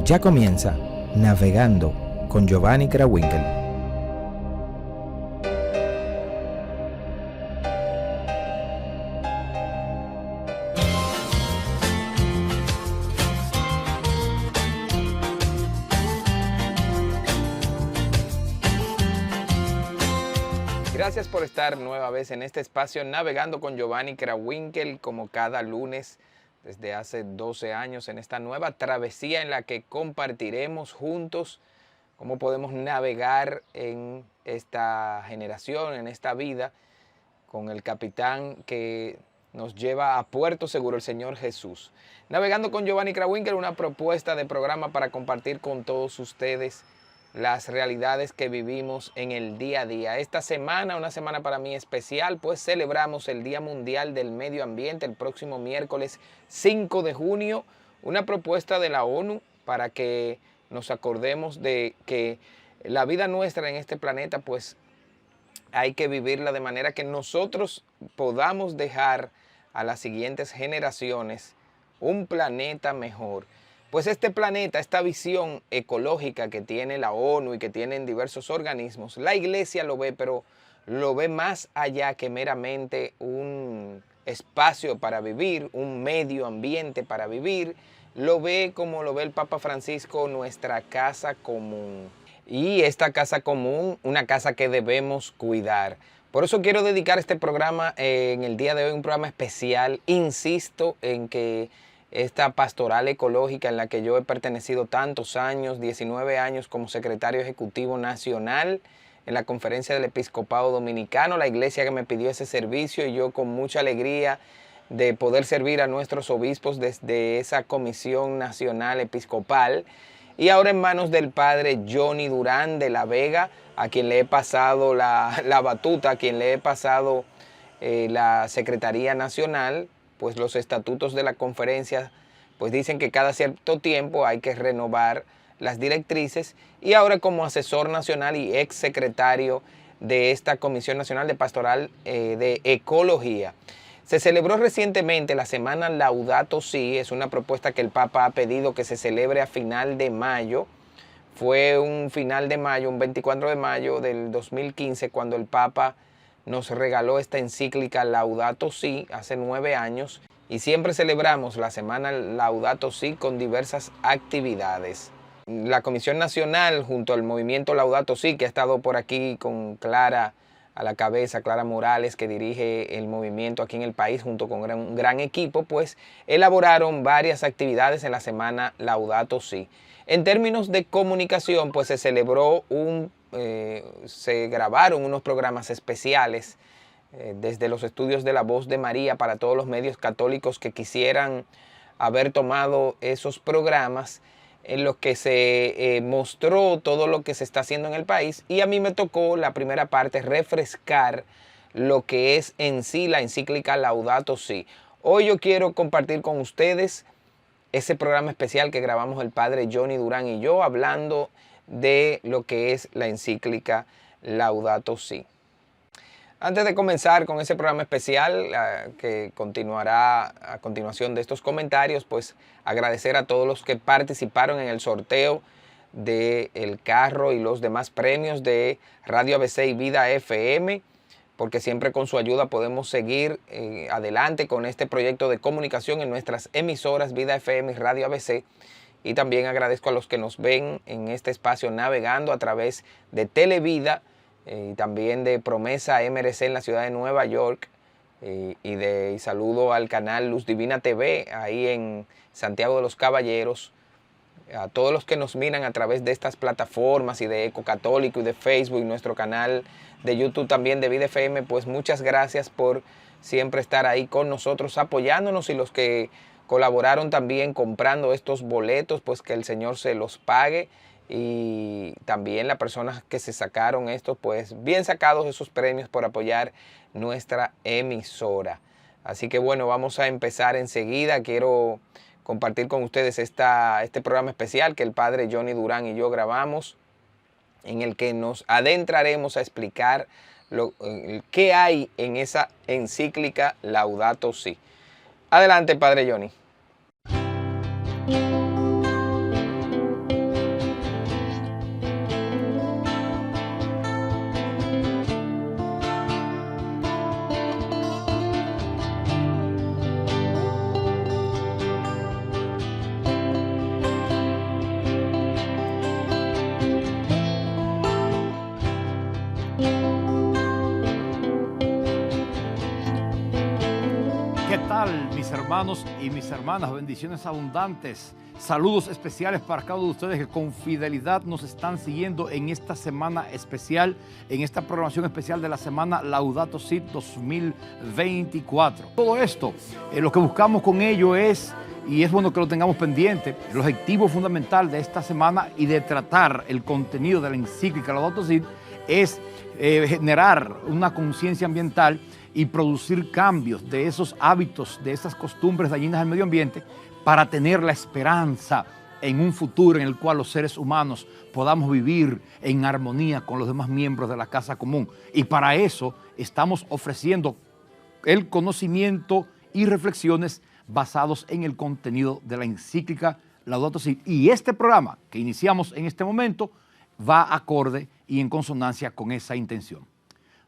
Ya comienza Navegando con Giovanni Krawinkel. Gracias por estar nueva vez en este espacio Navegando con Giovanni Krawinkel, como cada lunes desde hace 12 años, en esta nueva travesía en la que compartiremos juntos cómo podemos navegar en esta generación, en esta vida, con el capitán que nos lleva a puerto seguro, el Señor Jesús. Navegando con Giovanni Krawinkel, una propuesta de programa para compartir con todos ustedes las realidades que vivimos en el día a día. Esta semana, una semana para mí especial, pues celebramos el Día Mundial del Medio Ambiente el próximo miércoles 5 de junio, una propuesta de la ONU para que nos acordemos de que la vida nuestra en este planeta, pues hay que vivirla de manera que nosotros podamos dejar a las siguientes generaciones un planeta mejor. Pues este planeta, esta visión ecológica que tiene la ONU y que tienen diversos organismos, la iglesia lo ve, pero lo ve más allá que meramente un espacio para vivir, un medio ambiente para vivir, lo ve como lo ve el Papa Francisco, nuestra casa común. Y esta casa común, una casa que debemos cuidar. Por eso quiero dedicar este programa en el día de hoy, un programa especial. Insisto en que esta pastoral ecológica en la que yo he pertenecido tantos años, 19 años como secretario ejecutivo nacional en la Conferencia del Episcopado Dominicano, la iglesia que me pidió ese servicio y yo con mucha alegría de poder servir a nuestros obispos desde esa Comisión Nacional Episcopal. Y ahora en manos del padre Johnny Durán de la Vega, a quien le he pasado la batuta, a quien le he pasado la Secretaría Nacional. Pues los estatutos de la conferencia pues dicen que cada cierto tiempo hay que renovar las directrices, y ahora como asesor nacional y ex secretario de esta Comisión Nacional de Pastoral de Ecología. Se celebró recientemente la semana Laudato Si, es una propuesta que el Papa ha pedido que se celebre a final de mayo. Fue un final de mayo, un 24 de mayo del 2015, cuando el Papa nos regaló esta encíclica Laudato Si hace 9 años, y siempre celebramos la semana Laudato Si con diversas actividades. La Comisión Nacional junto al movimiento Laudato Si, que ha estado por aquí con Clara a la cabeza, Clara Morales, que dirige el movimiento aquí en el país junto con un gran equipo, pues elaboraron varias actividades en la semana Laudato Si. En términos de comunicación, pues se celebró se grabaron unos programas especiales desde los estudios de La Voz de María para todos los medios católicos que quisieran haber tomado esos programas, en los que se mostró todo lo que se está haciendo en el país, y a mí me tocó la primera parte refrescar lo que es en sí la encíclica Laudato Si. Hoy yo quiero compartir con ustedes ese programa especial que grabamos el padre Johnny Durán y yo, hablando de lo que es la encíclica Laudato Si. Antes de comenzar con ese programa especial que continuará a continuación de estos comentarios, pues agradecer a todos los que participaron en el sorteo del carro y los demás premios de Radio ABC y Vida FM, porque siempre con su ayuda podemos seguir adelante con este proyecto de comunicación en nuestras emisoras Vida FM y Radio ABC. Y también agradezco a los que nos ven en este espacio navegando a través de Televida, y también de Promesa MRC en la ciudad de Nueva York, y saludo al canal Luz Divina TV ahí en Santiago de los Caballeros, a todos los que nos miran a través de estas plataformas y de Eco Católico y de Facebook, y nuestro canal de YouTube también de Vida FM, pues muchas gracias por siempre estar ahí con nosotros apoyándonos, y los que colaboraron también comprando estos boletos, pues que el Señor se los pague. Y también las personas que se sacaron estos, pues bien sacados esos premios por apoyar nuestra emisora. Así que bueno, vamos a empezar enseguida. Quiero compartir con ustedes este programa especial que el padre Johnny Durán y yo grabamos, en el que nos adentraremos a explicar qué hay en esa encíclica Laudato Si. Adelante, padre Johnny. tal, mis hermanos y mis hermanas? Bendiciones abundantes. Saludos especiales para cada uno de ustedes que con fidelidad nos están siguiendo en esta semana especial, en esta programación especial de la semana Laudato Si 2024. Todo esto, lo que buscamos con ello es, y es bueno que lo tengamos pendiente, el objetivo fundamental de esta semana y de tratar el contenido de la encíclica Laudato Si es generar una conciencia ambiental y producir cambios de esos hábitos, de esas costumbres dañinas al medio ambiente, para tener la esperanza en un futuro en el cual los seres humanos podamos vivir en armonía con los demás miembros de la casa común. Y para eso estamos ofreciendo el conocimiento y reflexiones basados en el contenido de la encíclica Laudato Si. Y este programa que iniciamos en este momento va acorde y en consonancia con esa intención.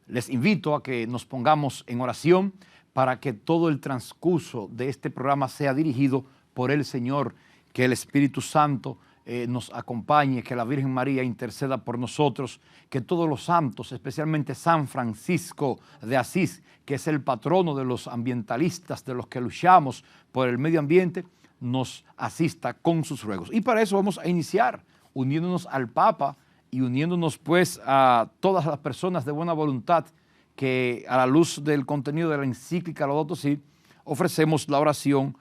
Les invito a que nos pongamos en oración para que todo el transcurso de este programa sea dirigido por el Señor, que el Espíritu Santo nos acompañe, que la Virgen María interceda por nosotros, que todos los santos, especialmente San Francisco de Asís, que es el patrono de los ambientalistas, de los que luchamos por el medio ambiente, nos asista con sus ruegos. Y para eso vamos a iniciar uniéndonos al Papa y uniéndonos pues a todas las personas de buena voluntad que a la luz del contenido de la encíclica Laudato Si ofrecemos la oración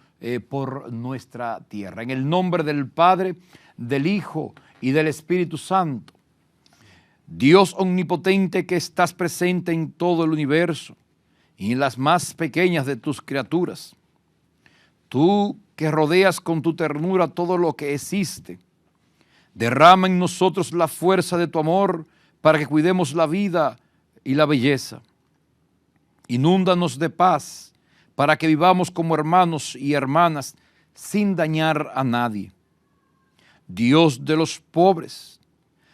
por nuestra tierra. En el nombre del Padre, del Hijo y del Espíritu Santo. Dios omnipotente que estás presente en todo el universo y en las más pequeñas de tus criaturas. Tú que rodeas con tu ternura todo lo que existe, derrama en nosotros la fuerza de tu amor para que cuidemos la vida y la belleza. Inúndanos de paz para que vivamos como hermanos y hermanas sin dañar a nadie. Dios de los pobres,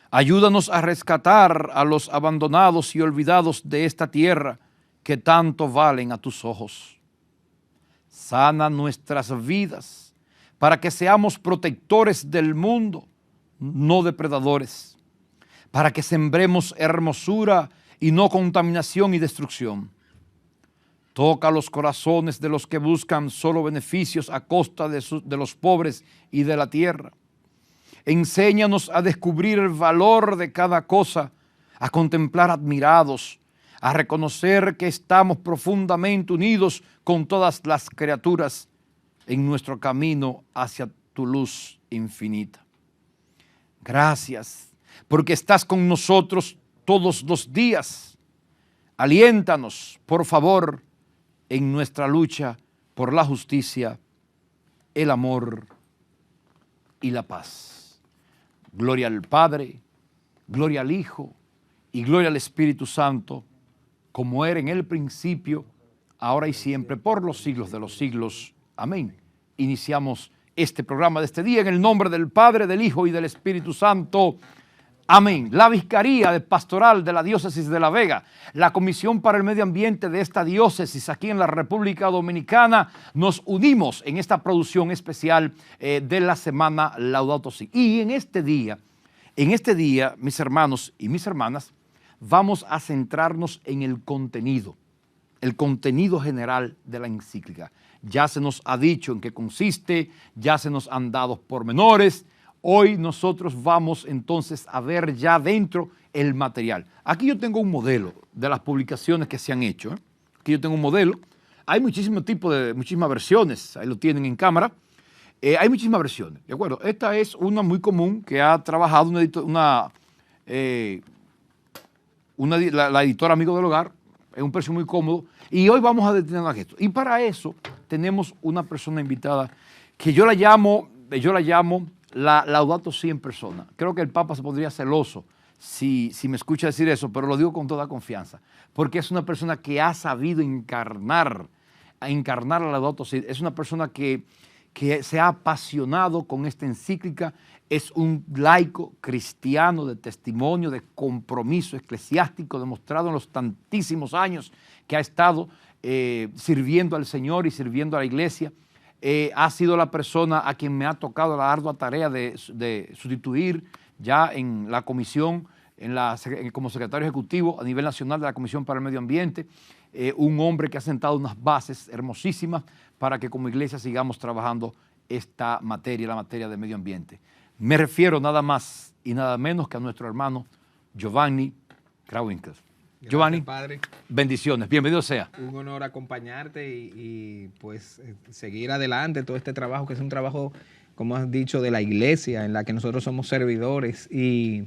ayúdanos a rescatar a los abandonados y olvidados de esta tierra que tanto valen a tus ojos. Sana nuestras vidas para que seamos protectores del mundo, no depredadores, para que sembremos hermosura y no contaminación y destrucción. Toca los corazones de los que buscan solo beneficios a costa de los pobres y de la tierra. Enséñanos a descubrir el valor de cada cosa, a contemplar admirados, a reconocer que estamos profundamente unidos con todas las criaturas en nuestro camino hacia tu luz infinita. Gracias, porque estás con nosotros todos los días. Aliéntanos, por favor, en nuestra lucha por la justicia, el amor y la paz. Gloria al Padre, gloria al Hijo y gloria al Espíritu Santo, como era en el principio, ahora y siempre, por los siglos de los siglos. Amén. Iniciamos este programa de este día en el nombre del Padre, del Hijo y del Espíritu Santo. Amén. La Vicaría de Pastoral de la Diócesis de La Vega, la Comisión para el Medio Ambiente de esta diócesis aquí en la República Dominicana, nos unimos en esta producción especial de la semana Laudato Si. Y en este día, mis hermanos y mis hermanas, vamos a centrarnos en el contenido general de la encíclica. Ya se nos ha dicho en qué consiste, ya se nos han dado pormenores. Hoy nosotros vamos entonces a ver ya dentro el material. Aquí yo tengo un modelo de las publicaciones que se han hecho. Aquí yo tengo un modelo. Hay muchísimos versiones, ahí lo tienen en cámara. Hay muchísimas versiones, ¿de acuerdo? Esta es una muy común que ha trabajado la editora Amigo del Hogar, es un precio muy cómodo, y hoy vamos a detenernos en esto. Y para eso tenemos una persona invitada que yo la llamo la Laudato Si en persona. Creo que el Papa se pondría celoso si me escucha decir eso, pero lo digo con toda confianza, porque es una persona que ha sabido encarnar la Laudato Si. Es una persona que se ha apasionado con esta encíclica, es un laico cristiano de testimonio, de compromiso eclesiástico demostrado en los tantísimos años que ha estado sirviendo al Señor y sirviendo a la iglesia. Ha sido la persona a quien me ha tocado la ardua tarea de sustituir ya en la comisión como secretario ejecutivo a nivel nacional de la Comisión para el Medio Ambiente, un hombre que ha sentado unas bases hermosísimas para que como iglesia sigamos trabajando esta materia, la materia de medio ambiente. Me refiero nada más y nada menos que a nuestro hermano Giovanni Krawinkel. Giovanni, padre. Bendiciones, bienvenido sea. Un honor acompañarte pues seguir adelante todo este trabajo, que es un trabajo, como has dicho, de la iglesia, en la que nosotros somos servidores, y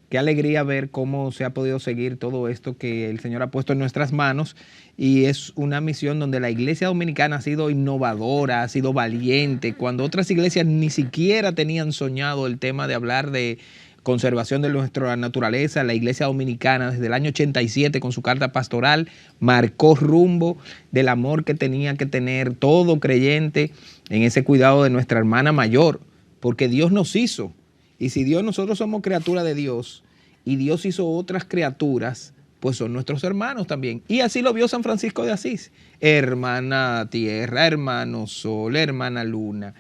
qué alegría ver cómo se ha podido seguir todo esto que el Señor ha puesto en nuestras manos, y es una misión donde la iglesia dominicana ha sido innovadora, ha sido valiente, cuando otras iglesias ni siquiera tenían soñado el tema de hablar de conservación de nuestra naturaleza. La iglesia dominicana desde el año 87 con su carta pastoral marcó rumbo del amor que tenía que tener todo creyente en ese cuidado de nuestra hermana mayor, porque Dios nos hizo, y si nosotros somos criaturas de Dios y Dios hizo otras criaturas, pues son nuestros hermanos también. Y así lo vio San Francisco de Asís: hermana tierra, hermano sol, hermana luna.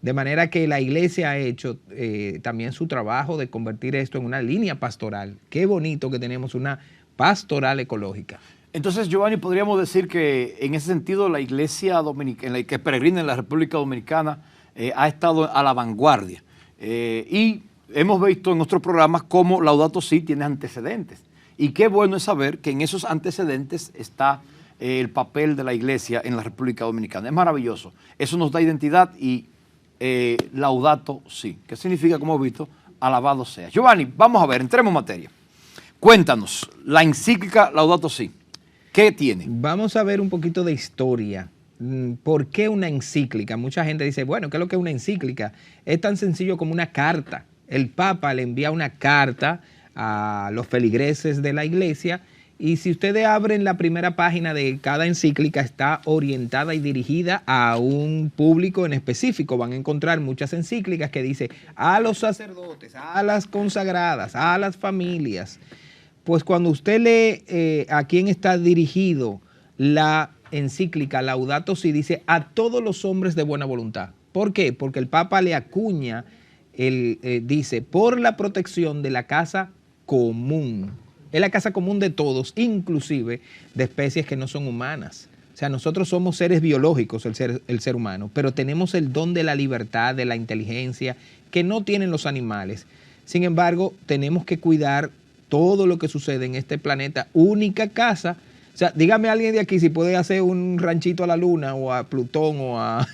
De manera que la iglesia ha hecho también su trabajo de convertir esto en una línea pastoral. Qué bonito que tenemos una pastoral ecológica. Entonces, Giovanni, podríamos decir que en ese sentido la iglesia dominicana, que peregrina en la República Dominicana, ha estado a la vanguardia. Y hemos visto en nuestros programas cómo Laudato Si tiene antecedentes. Y qué bueno es saber que en esos antecedentes está el papel de la iglesia en la República Dominicana. Es maravilloso. Eso nos da identidad y Laudato Si. ¿Qué significa, como hemos visto? Alabado sea. Giovanni, vamos a ver, entremos en materia. Cuéntanos, la encíclica Laudato Si, ¿qué tiene? Vamos a ver un poquito de historia. ¿Por qué una encíclica? Mucha gente dice, bueno, ¿qué es lo que es una encíclica? Es tan sencillo como una carta. El Papa le envía una carta a los feligreses de la iglesia, y si ustedes abren la primera página de cada encíclica, está orientada y dirigida a un público en específico. Van a encontrar muchas encíclicas que dice a los sacerdotes, a las consagradas, a las familias. Pues cuando usted lee a quién está dirigido la encíclica Laudato Si, dice a todos los hombres de buena voluntad. ¿Por qué? Porque el Papa le acuña, dice, por la protección de la casa común. Es la casa común de todos, inclusive de especies que no son humanas. O sea, nosotros somos seres biológicos, el ser humano, pero tenemos el don de la libertad, de la inteligencia, que no tienen los animales. Sin embargo, tenemos que cuidar todo lo que sucede en este planeta. Única casa. O sea, dígame a alguien de aquí si puede hacer un ranchito a la Luna o a Plutón o a...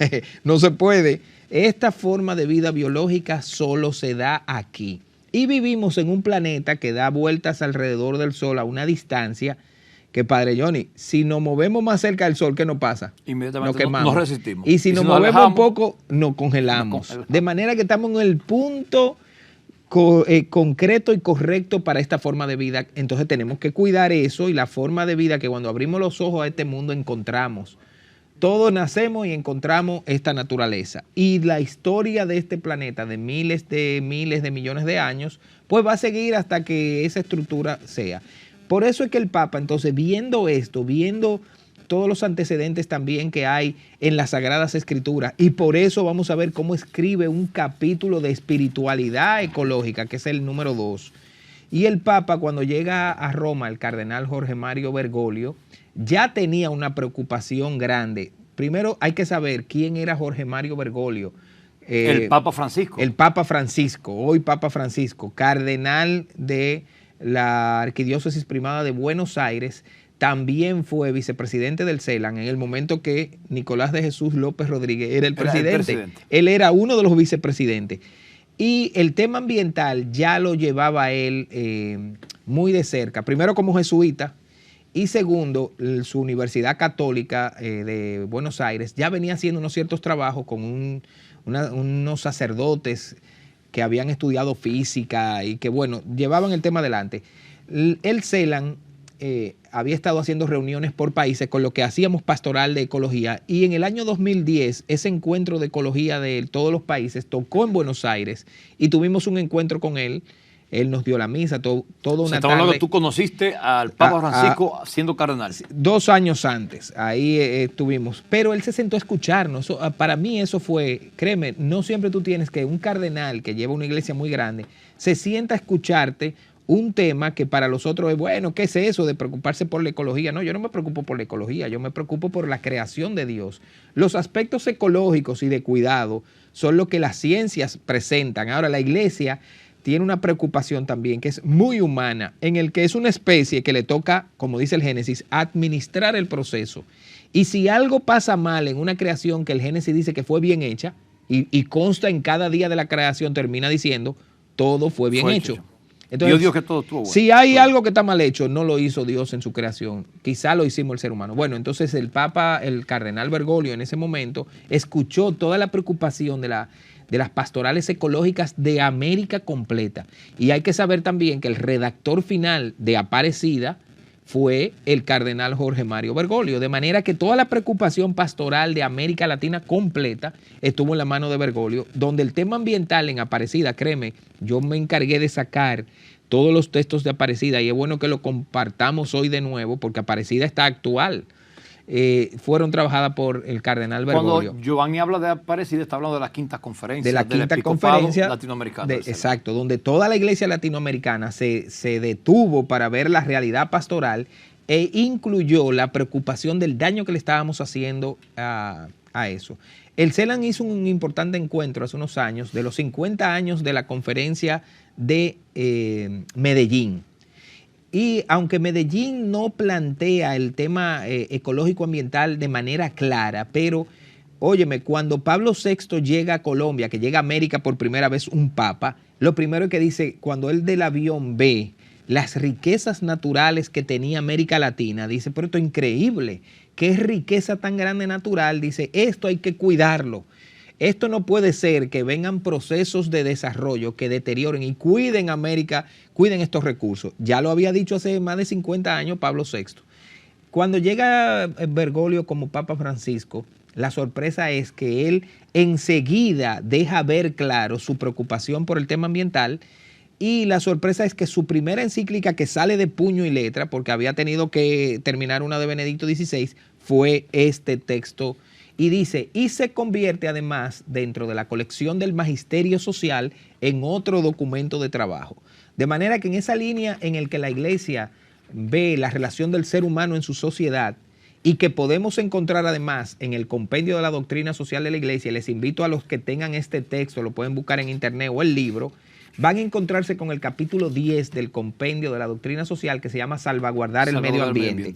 no se puede. Esta forma de vida biológica solo se da aquí. Y vivimos en un planeta que da vueltas alrededor del Sol a una distancia que, Padre Johnny, si nos movemos más cerca del Sol, ¿qué nos pasa? Inmediatamente nos quemamos. Nos resistimos. Y si nos movemos alejamos, un poco, nos congelamos. De manera que estamos en el punto concreto y correcto para esta forma de vida. Entonces tenemos que cuidar eso, y la forma de vida que cuando abrimos los ojos a este mundo encontramos. Todos nacemos y encontramos esta naturaleza. Y la historia de este planeta de miles de millones de años, pues va a seguir hasta que esa estructura sea. Por eso es que el Papa, entonces, viendo esto, viendo todos los antecedentes también que hay en las Sagradas Escrituras, y por eso vamos a ver cómo escribe un capítulo de espiritualidad ecológica, que es el número 2. Y el Papa, cuando llega a Roma, el cardenal Jorge Mario Bergoglio, ya tenía una preocupación grande. Primero hay que saber quién era Jorge Mario Bergoglio. El Papa Francisco. El Papa Francisco, hoy Papa Francisco, cardenal de la Arquidiócesis Primada de Buenos Aires. También fue vicepresidente del CELAN en el momento que Nicolás de Jesús López Rodríguez era el presidente. Él era uno de los vicepresidentes. Y el tema ambiental ya lo llevaba él muy de cerca. Primero como jesuita, y segundo, su Universidad Católica de Buenos Aires ya venía haciendo unos ciertos trabajos con unos sacerdotes que habían estudiado física y que, bueno, llevaban el tema adelante. El CELAN había estado haciendo reuniones por países con lo que hacíamos pastoral de ecología, y en el año 2010 ese encuentro de ecología de todos los países tocó en Buenos Aires y tuvimos un encuentro con él. Él nos dio la misa, toda una tarde. Hablando que tú conociste al Papa Francisco siendo cardenal. 2 años antes, ahí estuvimos. Pero él se sentó a escucharnos. Para mí eso fue, créeme, no siempre tú tienes que un cardenal que lleva una iglesia muy grande se sienta a escucharte un tema que para los otros es, bueno, ¿qué es eso de preocuparse por la ecología? No, yo no me preocupo por la ecología, yo me preocupo por la creación de Dios. Los aspectos ecológicos y de cuidado son lo que las ciencias presentan. Ahora, la iglesia tiene una preocupación también que es muy humana, en el que es una especie que le toca, como dice el Génesis, administrar el proceso. Y si algo pasa mal en una creación que el Génesis dice que fue bien hecha, y consta en cada día de la creación, termina diciendo, todo fue bien hecho. Entonces, Dios que todo estuvo bueno. Si hay algo que está mal hecho, no lo hizo Dios en su creación. Quizá lo hicimos el ser humano. Bueno, entonces el Papa, el cardenal Bergoglio, en ese momento, escuchó toda la preocupación de las pastorales ecológicas de América completa. Y hay que saber también que el redactor final de Aparecida fue el cardenal Jorge Mario Bergoglio, de manera que toda la preocupación pastoral de América Latina completa estuvo en la mano de Bergoglio, donde el tema ambiental en Aparecida, créeme, yo me encargué de sacar todos los textos de Aparecida y es bueno que lo compartamos hoy de nuevo porque Aparecida está actual. Fueron trabajadas por el cardenal Bergoglio. Cuando Giovanni habla de Aparecida, está hablando de la quinta conferencia. De la quinta conferencia latinoamericana. Exacto, donde toda la iglesia latinoamericana se detuvo para ver la realidad pastoral e incluyó la preocupación del daño que le estábamos haciendo a eso. El CELAN hizo un importante encuentro hace unos años de los 50 años de la conferencia de Medellín. Y aunque Medellín no plantea el tema ecológico-ambiental de manera clara, pero, óyeme, cuando Pablo VI llega a Colombia, que llega a América por primera vez un papa, lo primero que dice, cuando él del avión ve las riquezas naturales que tenía América Latina, dice, pero esto es increíble, qué riqueza tan grande natural, dice, esto hay que cuidarlo. Esto no puede ser que vengan procesos de desarrollo que deterioren y cuiden América, cuiden estos recursos. Ya lo había dicho hace más de 50 años Pablo VI. Cuando llega Bergoglio como Papa Francisco, la sorpresa es que él enseguida deja ver claro su preocupación por el tema ambiental y la sorpresa es que su primera encíclica que sale de puño y letra, porque había tenido que terminar una de Benedicto XVI, fue este texto. Y dice, y se convierte además dentro de la colección del Magisterio Social en otro documento de trabajo. De manera que en esa línea en el que la iglesia ve la relación del ser humano en su sociedad y que podemos encontrar además en el compendio de la doctrina social de la iglesia, les invito a los que tengan este texto, lo pueden buscar en internet o el libro, van a encontrarse con el capítulo 10 del compendio de la doctrina social que se llama Salvaguardar el medio ambiente.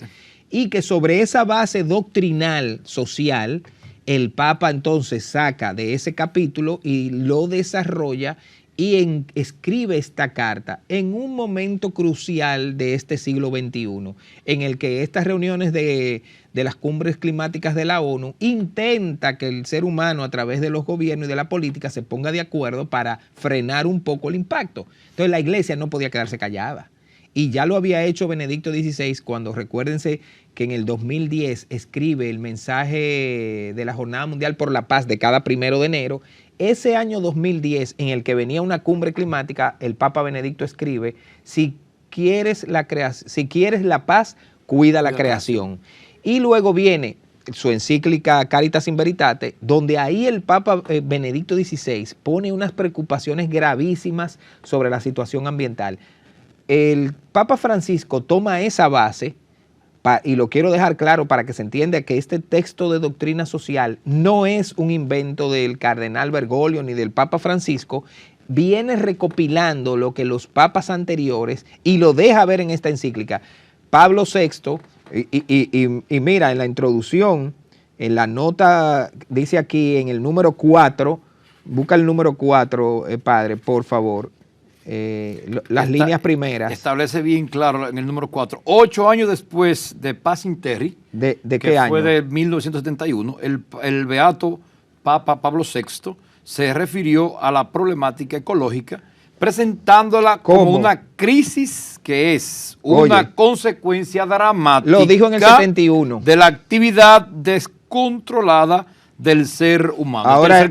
Y que sobre esa base doctrinal social, el Papa entonces saca de ese capítulo y lo desarrolla y escribe esta carta en un momento crucial de este siglo XXI, en el que estas reuniones de las cumbres climáticas de la ONU intenta que el ser humano a través de los gobiernos y de la política se ponga de acuerdo para frenar un poco el impacto. Entonces la iglesia no podía quedarse callada. Y ya lo había hecho Benedicto XVI cuando, recuérdense que en el 2010 escribe el mensaje de la Jornada Mundial por la Paz de cada 1 de enero. Ese año 2010 en el que venía una cumbre climática, el Papa Benedicto escribe, si quieres la paz, cuida la creación. Y luego viene su encíclica Caritas in Veritate, donde ahí el Papa Benedicto XVI pone unas preocupaciones gravísimas sobre la situación ambiental. El Papa Francisco toma esa base, y lo quiero dejar claro para que se entienda que este texto de doctrina social no es un invento del cardenal Bergoglio ni del Papa Francisco, viene recopilando lo que los papas anteriores y lo deja ver en esta encíclica. Pablo VI, y mira, en la introducción, en la nota, dice aquí en el número 4, busca el número 4, padre, por favor. Líneas primeras. Establece bien claro en el número 4. 8 años después de Pacem Terri, ¿De qué que año? fue de 1971, el beato Papa Pablo VI se refirió a la problemática ecológica, presentándola como una crisis que es una consecuencia dramática. Lo dijo en el 71. De la actividad descontrolada del ser humano. Ahora El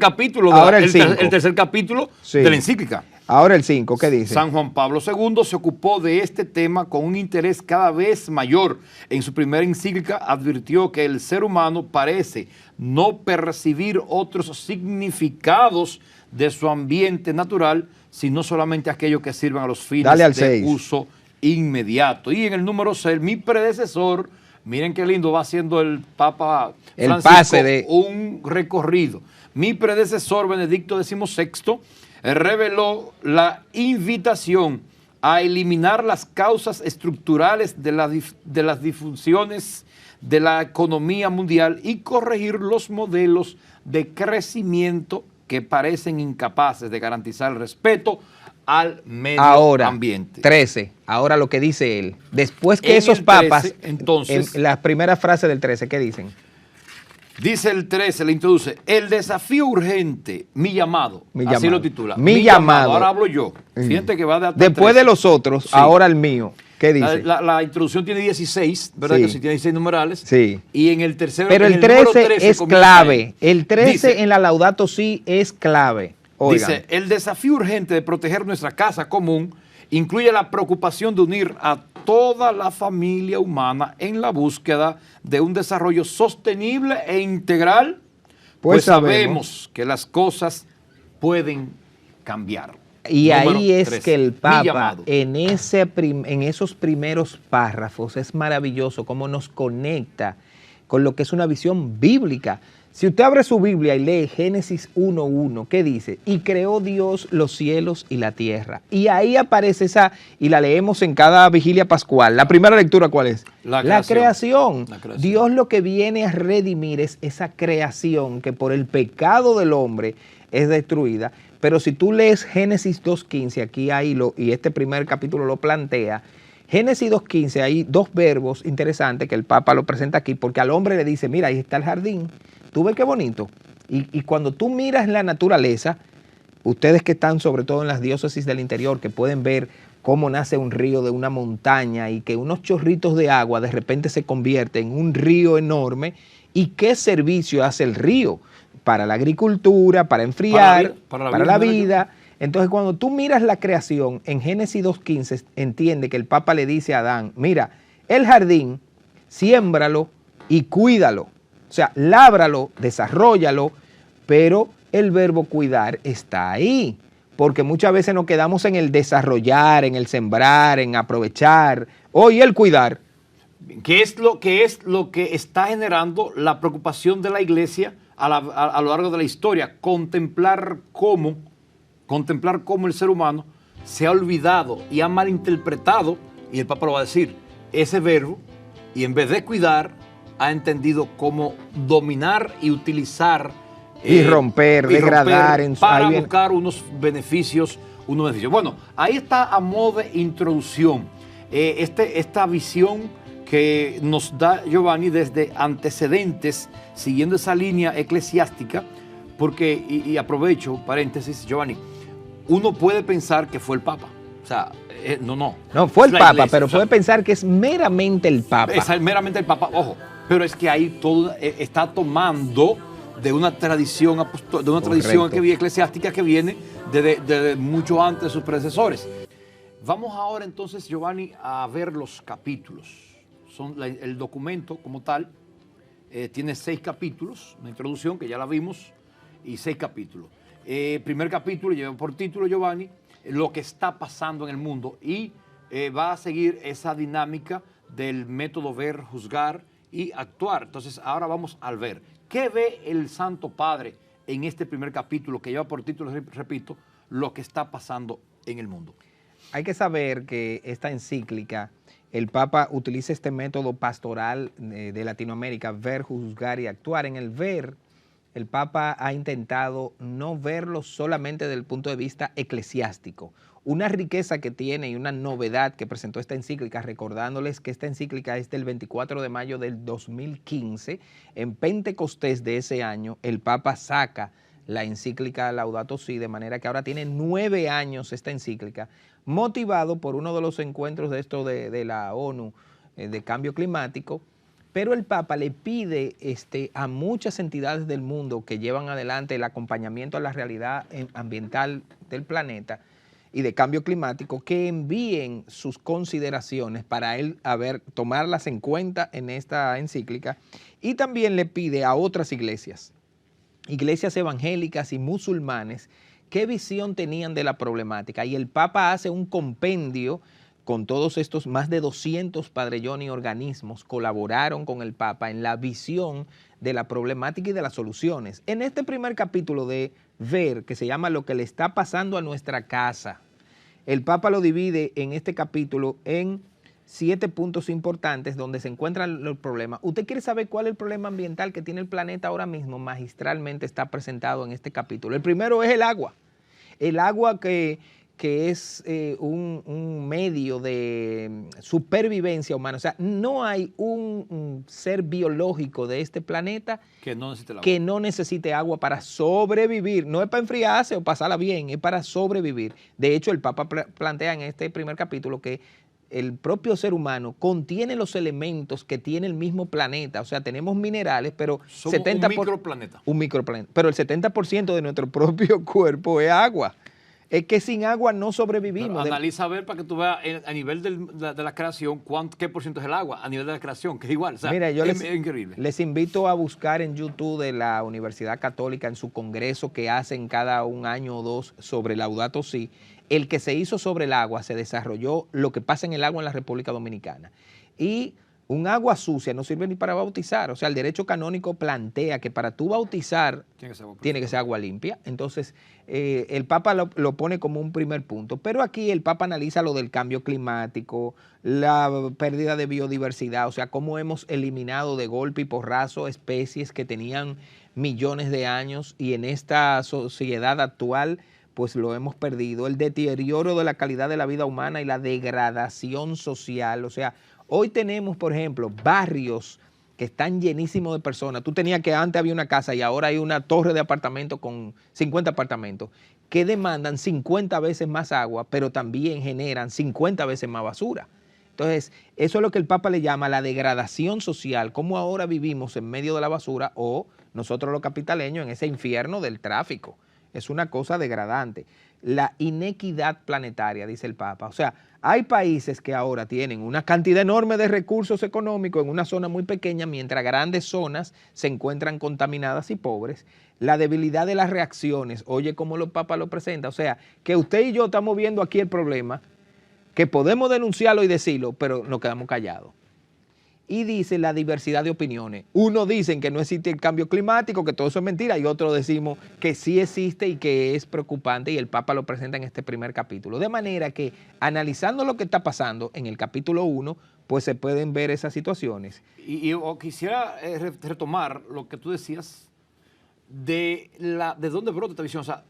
tercer capítulo sí, de la encíclica. Ahora el 5, ¿qué dice? San Juan Pablo II se ocupó de este tema con un interés cada vez mayor. En su primera encíclica advirtió que el ser humano parece no percibir otros significados de su ambiente natural sino solamente aquellos que sirvan a los fines Dale al de 6. uso inmediato. Y en el número 6, mi predecesor, miren qué lindo va haciendo el Papa El Francisco, pase de... un recorrido. Mi predecesor, Benedicto XVI, reveló la invitación a eliminar las causas estructurales de las disfunciones de la economía mundial y corregir los modelos de crecimiento que parecen incapaces de garantizar el respeto al medio ambiente. 13, ahora lo que dice él. Después que En esos el papas, 13, entonces, en la primera frase del 13, ¿qué dicen? Dice el 13, le introduce, el desafío urgente, mi llamado, Mi así llamado. lo titula. Mi llamado. Ahora hablo yo. Fíjate que va de hasta Después 13. de los otros, Sí. ahora el mío. ¿Qué dice? La introducción tiene 16, ¿verdad? Sí. Que sí tiene 16 numerales. Sí. Y en el tercero, Pero en el número 13 es comienza clave. él. El 13 Dice, en la Laudato Si es clave. Oigan. Dice, el desafío urgente de proteger nuestra casa común incluye la preocupación de unir a toda la familia humana en la búsqueda de un desarrollo sostenible e integral, pues sabemos que las cosas pueden cambiar. Y Número ahí es 13, que el mi Papa, llamado. en esos primeros párrafos, es maravilloso cómo nos conecta con lo que es una visión bíblica. Si usted abre su Biblia y lee Génesis 1:1, ¿qué dice? Y creó Dios los cielos y la tierra. Y ahí aparece esa, y la leemos en cada vigilia pascual. La primera lectura, ¿cuál es? La creación. La creación. Dios lo que viene a redimir es esa creación que por el pecado del hombre es destruida. Pero si tú lees Génesis 2:15, aquí hay y este primer capítulo lo plantea, Génesis 2:15, hay dos verbos interesantes que el Papa lo presenta aquí, porque al hombre le dice, mira, ahí está el jardín, tú ves qué bonito. Y cuando tú miras la naturaleza, ustedes que están sobre todo en las diócesis del interior, que pueden ver cómo nace un río de una montaña y que unos chorritos de agua de repente se convierten en un río enorme, ¿y qué servicio hace el río? Para la agricultura, para enfriar, para la vida. Entonces, cuando tú miras la creación, en Génesis 2:15, entiende que el Papa le dice a Adán, mira, el jardín, siémbralo y cuídalo. O sea, lábralo, desarróllalo, pero el verbo cuidar está ahí. Porque muchas veces nos quedamos en el desarrollar, en el sembrar, en aprovechar, y el cuidar. ¿Qué es lo que está generando la preocupación de la iglesia a lo largo de la historia? Contemplar cómo el ser humano se ha olvidado y ha malinterpretado, y el Papa lo va a decir, ese verbo, y en vez de cuidar, ha entendido cómo dominar y utilizar Y romper, degradar. Para buscar unos beneficios. Bueno, ahí está a modo de introducción esta visión que nos da Giovanni desde antecedentes, siguiendo esa línea eclesiástica, porque, y aprovecho, paréntesis, Giovanni, uno puede pensar que fue el Papa. O sea, no. No, fue el Papa, iglesia, pero puede pensar que es meramente el Papa. Es meramente el Papa, ojo. Pero es que ahí todo está tomando de una tradición eclesiástica que viene desde mucho antes de sus predecesores. Vamos ahora entonces, Giovanni, a ver los capítulos. El documento como tal tiene 6 capítulos, una introducción que ya la vimos, y 6 capítulos. Primer capítulo lleva por título, Giovanni, lo que está pasando en el mundo, y va a seguir esa dinámica del método ver, juzgar y actuar. Entonces ahora vamos al ver. ¿Qué ve el Santo Padre en este primer capítulo que lleva por título, repito, lo que está pasando en el mundo? Hay que saber que esta encíclica, el Papa utiliza este método pastoral de Latinoamérica, ver, juzgar y actuar. En el ver, el Papa ha intentado no verlo solamente desde el punto de vista eclesiástico. Una riqueza que tiene y una novedad que presentó esta encíclica, recordándoles que esta encíclica es del 24 de mayo del 2015, en Pentecostés de ese año, el Papa saca la encíclica Laudato Si, de manera que ahora tiene 9 años esta encíclica, motivado por uno de los encuentros de esto de la ONU, de cambio climático, pero el Papa le pide a muchas entidades del mundo que llevan adelante el acompañamiento a la realidad ambiental del planeta y de cambio climático, que envíen sus consideraciones para él tomarlas en cuenta en esta encíclica, y también le pide a otras iglesias evangélicas y musulmanes, qué visión tenían de la problemática. Y el Papa hace un compendio con todos estos más de 200 Padre Johnny organismos, colaboraron con el Papa en la visión de la problemática y de las soluciones. En este primer capítulo de Ver, que se llama Lo que le está pasando a nuestra casa, el Papa lo divide en este capítulo en 7 puntos importantes donde se encuentran los problemas. ¿Usted quiere saber cuál es el problema ambiental que tiene el planeta ahora mismo? Magistralmente está presentado en este capítulo. El primero es el agua. El agua que es un medio de supervivencia humana. O sea, no hay un ser biológico de este planeta que no necesite agua para sobrevivir. No es para enfriarse o pasarla bien, es para sobrevivir. De hecho, el Papa plantea en este primer capítulo que el propio ser humano contiene los elementos que tiene el mismo planeta. O sea, tenemos minerales, pero somos un microplaneta. Un microplaneta. Pero el 70% de nuestro propio cuerpo es agua. Es que sin agua no sobrevivimos. Pero analiza a ver para que tú veas a nivel de la creación qué por ciento es el agua, a nivel de la creación, que es igual. O sea, mira, yo es increíble. Les invito a buscar en YouTube de la Universidad Católica en su congreso que hacen cada un año o dos sobre Laudato Si. El que se hizo sobre el agua se desarrolló lo que pasa en el agua en la República Dominicana. Y un agua sucia no sirve ni para bautizar. O sea, el derecho canónico plantea que para tú bautizar tiene que ser agua limpia. Entonces, el Papa lo pone como un primer punto. Pero aquí el Papa analiza lo del cambio climático, la pérdida de biodiversidad, o sea, cómo hemos eliminado de golpe y porrazo especies que tenían millones de años y en esta sociedad actual pues lo hemos perdido. El deterioro de la calidad de la vida humana y la degradación social, o sea, hoy tenemos, por ejemplo, barrios que están llenísimos de personas. Tú tenías que antes había una casa y ahora hay una torre de apartamentos con 50 apartamentos que demandan 50 veces más agua, pero también generan 50 veces más basura. Entonces, eso es lo que el Papa le llama la degradación social, cómo ahora vivimos en medio de la basura o nosotros los capitaleños en ese infierno del tráfico. Es una cosa degradante. La inequidad planetaria, dice el Papa. O sea, hay países que ahora tienen una cantidad enorme de recursos económicos en una zona muy pequeña, mientras grandes zonas se encuentran contaminadas y pobres. La debilidad de las reacciones, oye cómo el Papa lo presenta. O sea, que usted y yo estamos viendo aquí el problema, que podemos denunciarlo y decirlo, pero nos quedamos callados. Y dice la diversidad de opiniones. Unos dicen que no existe el cambio climático, que todo eso es mentira, y otros decimos que sí existe y que es preocupante, y el Papa lo presenta en este primer capítulo. De manera que, analizando lo que está pasando en el capítulo 1, pues se pueden ver esas situaciones. Y quisiera retomar lo que tú decías de dónde brota esta visión. O sea,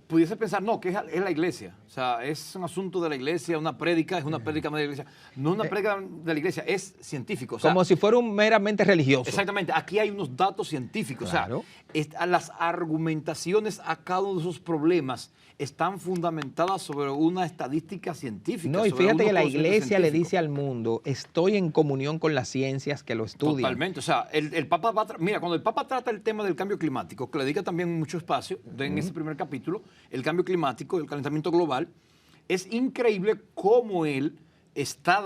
pudiese pensar, no, que es la iglesia. O sea, es un asunto de la iglesia, una prédica, es una prédica de la iglesia. No una prédica de la iglesia, es científico. O sea, como si fuera un meramente religioso. Exactamente. Aquí hay unos datos científicos. Claro. O sea, las argumentaciones a cada uno de esos problemas están fundamentadas sobre una estadística científica. No, y fíjate que la iglesia le dice al mundo, estoy en comunión con las ciencias que lo estudian. Totalmente. O sea, el Papa mira, cuando el Papa trata el tema del cambio climático, que le dedica también mucho espacio en ese primer capítulo, el cambio climático, el calentamiento global, es increíble cómo él está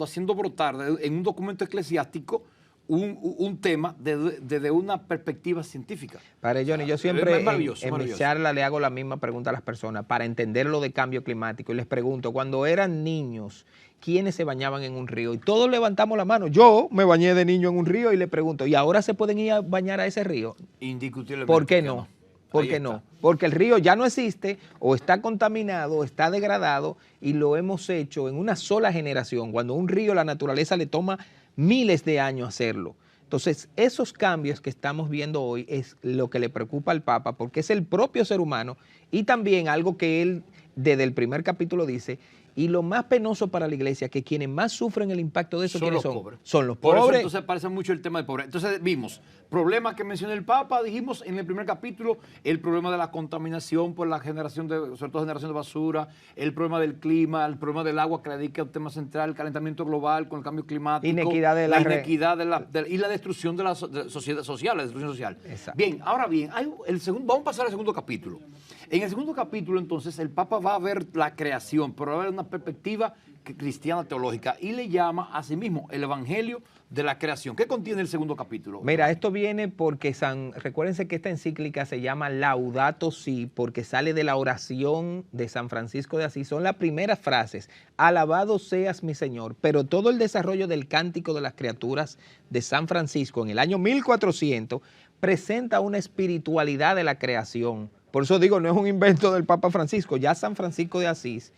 haciendo brotar en un documento eclesiástico un tema desde una perspectiva científica. Padre Johnny, yo siempre en mi charla le hago la misma pregunta a las personas para entender lo de cambio climático y les pregunto, cuando eran niños, ¿quiénes se bañaban en un río? Y todos levantamos la mano. Yo me bañé de niño en un río y le pregunto, ¿y ahora se pueden ir a bañar a ese río? Indiscutiblemente. ¿Por qué no? ¿Por qué no? Porque el río ya no existe o está contaminado, o está degradado y lo hemos hecho en una sola generación. Cuando un río la naturaleza le toma miles de años hacerlo. Entonces, esos cambios que estamos viendo hoy es lo que le preocupa al Papa porque es el propio ser humano y también algo que él desde el primer capítulo dice, y lo más penoso para la iglesia, que quienes más sufren el impacto de eso son los pobres. Son los pobres. Por eso entonces parece mucho el tema del pobreza. Entonces vimos problemas que mencionó el Papa, dijimos en el primer capítulo, el problema de la contaminación por la generación sobre todo generación de basura, el problema del clima, el problema del agua que le dedica al tema central, el calentamiento global con el cambio climático, inequidad y la destrucción de la sociedad social, la destrucción social. Exacto. Bien, ahora bien, vamos a pasar al segundo capítulo. En el segundo capítulo, entonces, el Papa va a ver la creación, pero va a ver una perspectiva cristiana teológica y le llama a sí mismo el Evangelio de la creación. ¿Qué contiene el segundo capítulo? Mira, esto viene porque recuérdense que esta encíclica se llama Laudato Si, porque sale de la oración de San Francisco de Asís. Son las primeras frases, alabado seas mi Señor, pero todo el desarrollo del Cántico de las Criaturas de San Francisco en el año 1400 presenta una espiritualidad de la creación. Por eso digo, no es un invento del Papa Francisco, ya San Francisco de Asís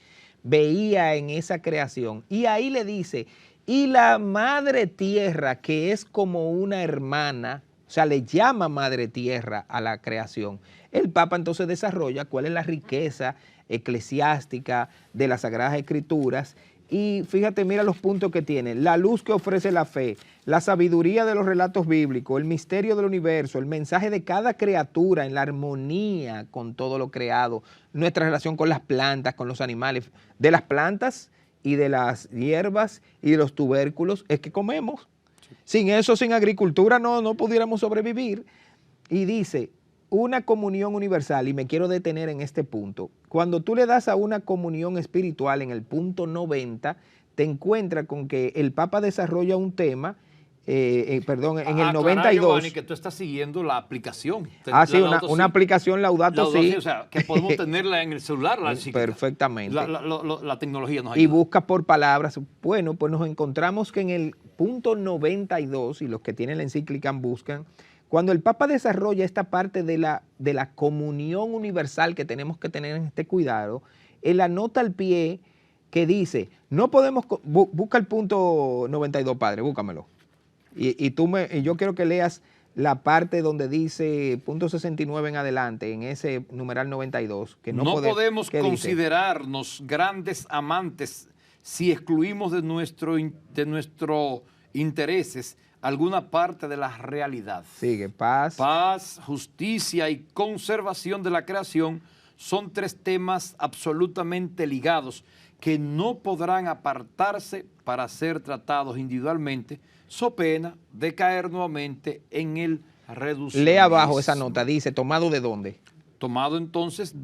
veía en esa creación. Y ahí le dice, y la madre tierra, que es como una hermana, o sea, le llama madre tierra a la creación. El Papa entonces desarrolla cuál es la riqueza eclesiástica de las Sagradas Escrituras. Y fíjate, mira los puntos que tiene. La luz que ofrece la fe, la sabiduría de los relatos bíblicos, el misterio del universo, el mensaje de cada criatura en la armonía con todo lo creado, nuestra relación con las plantas, con los animales, de las plantas y de las hierbas y de los tubérculos, es que comemos. Sin eso, sin agricultura, no pudiéramos sobrevivir. Y dice, una comunión universal, y me quiero detener en este punto. Cuando tú le das a una comunión espiritual en el punto 90, te encuentras con que el Papa desarrolla un tema, en el 92. Giovanni, que tú estás siguiendo la aplicación. Sí, una aplicación Laudato Si. O sea, que podemos tenerla en el celular. Perfectamente. La tecnología nos ayuda. Y busca por palabras. Bueno, pues nos encontramos que en el punto 92, y los que tienen la encíclica buscan, cuando el Papa desarrolla esta parte de la comunión universal que tenemos que tener en este cuidado, él anota al pie que dice, no podemos, busca el punto 92, padre, búscamelo. Y yo quiero que leas la parte donde dice punto 69 en adelante, en ese numeral 92. Que no podemos considerarnos grandes amantes si excluimos de nuestros intereses alguna parte de la realidad. Sigue, paz. Paz, justicia y conservación de la creación son tres temas absolutamente ligados que no podrán apartarse para ser tratados individualmente, so pena de caer nuevamente en el reduccionismo. Lee abajo esa nota, dice, ¿tomado de dónde? Tomado entonces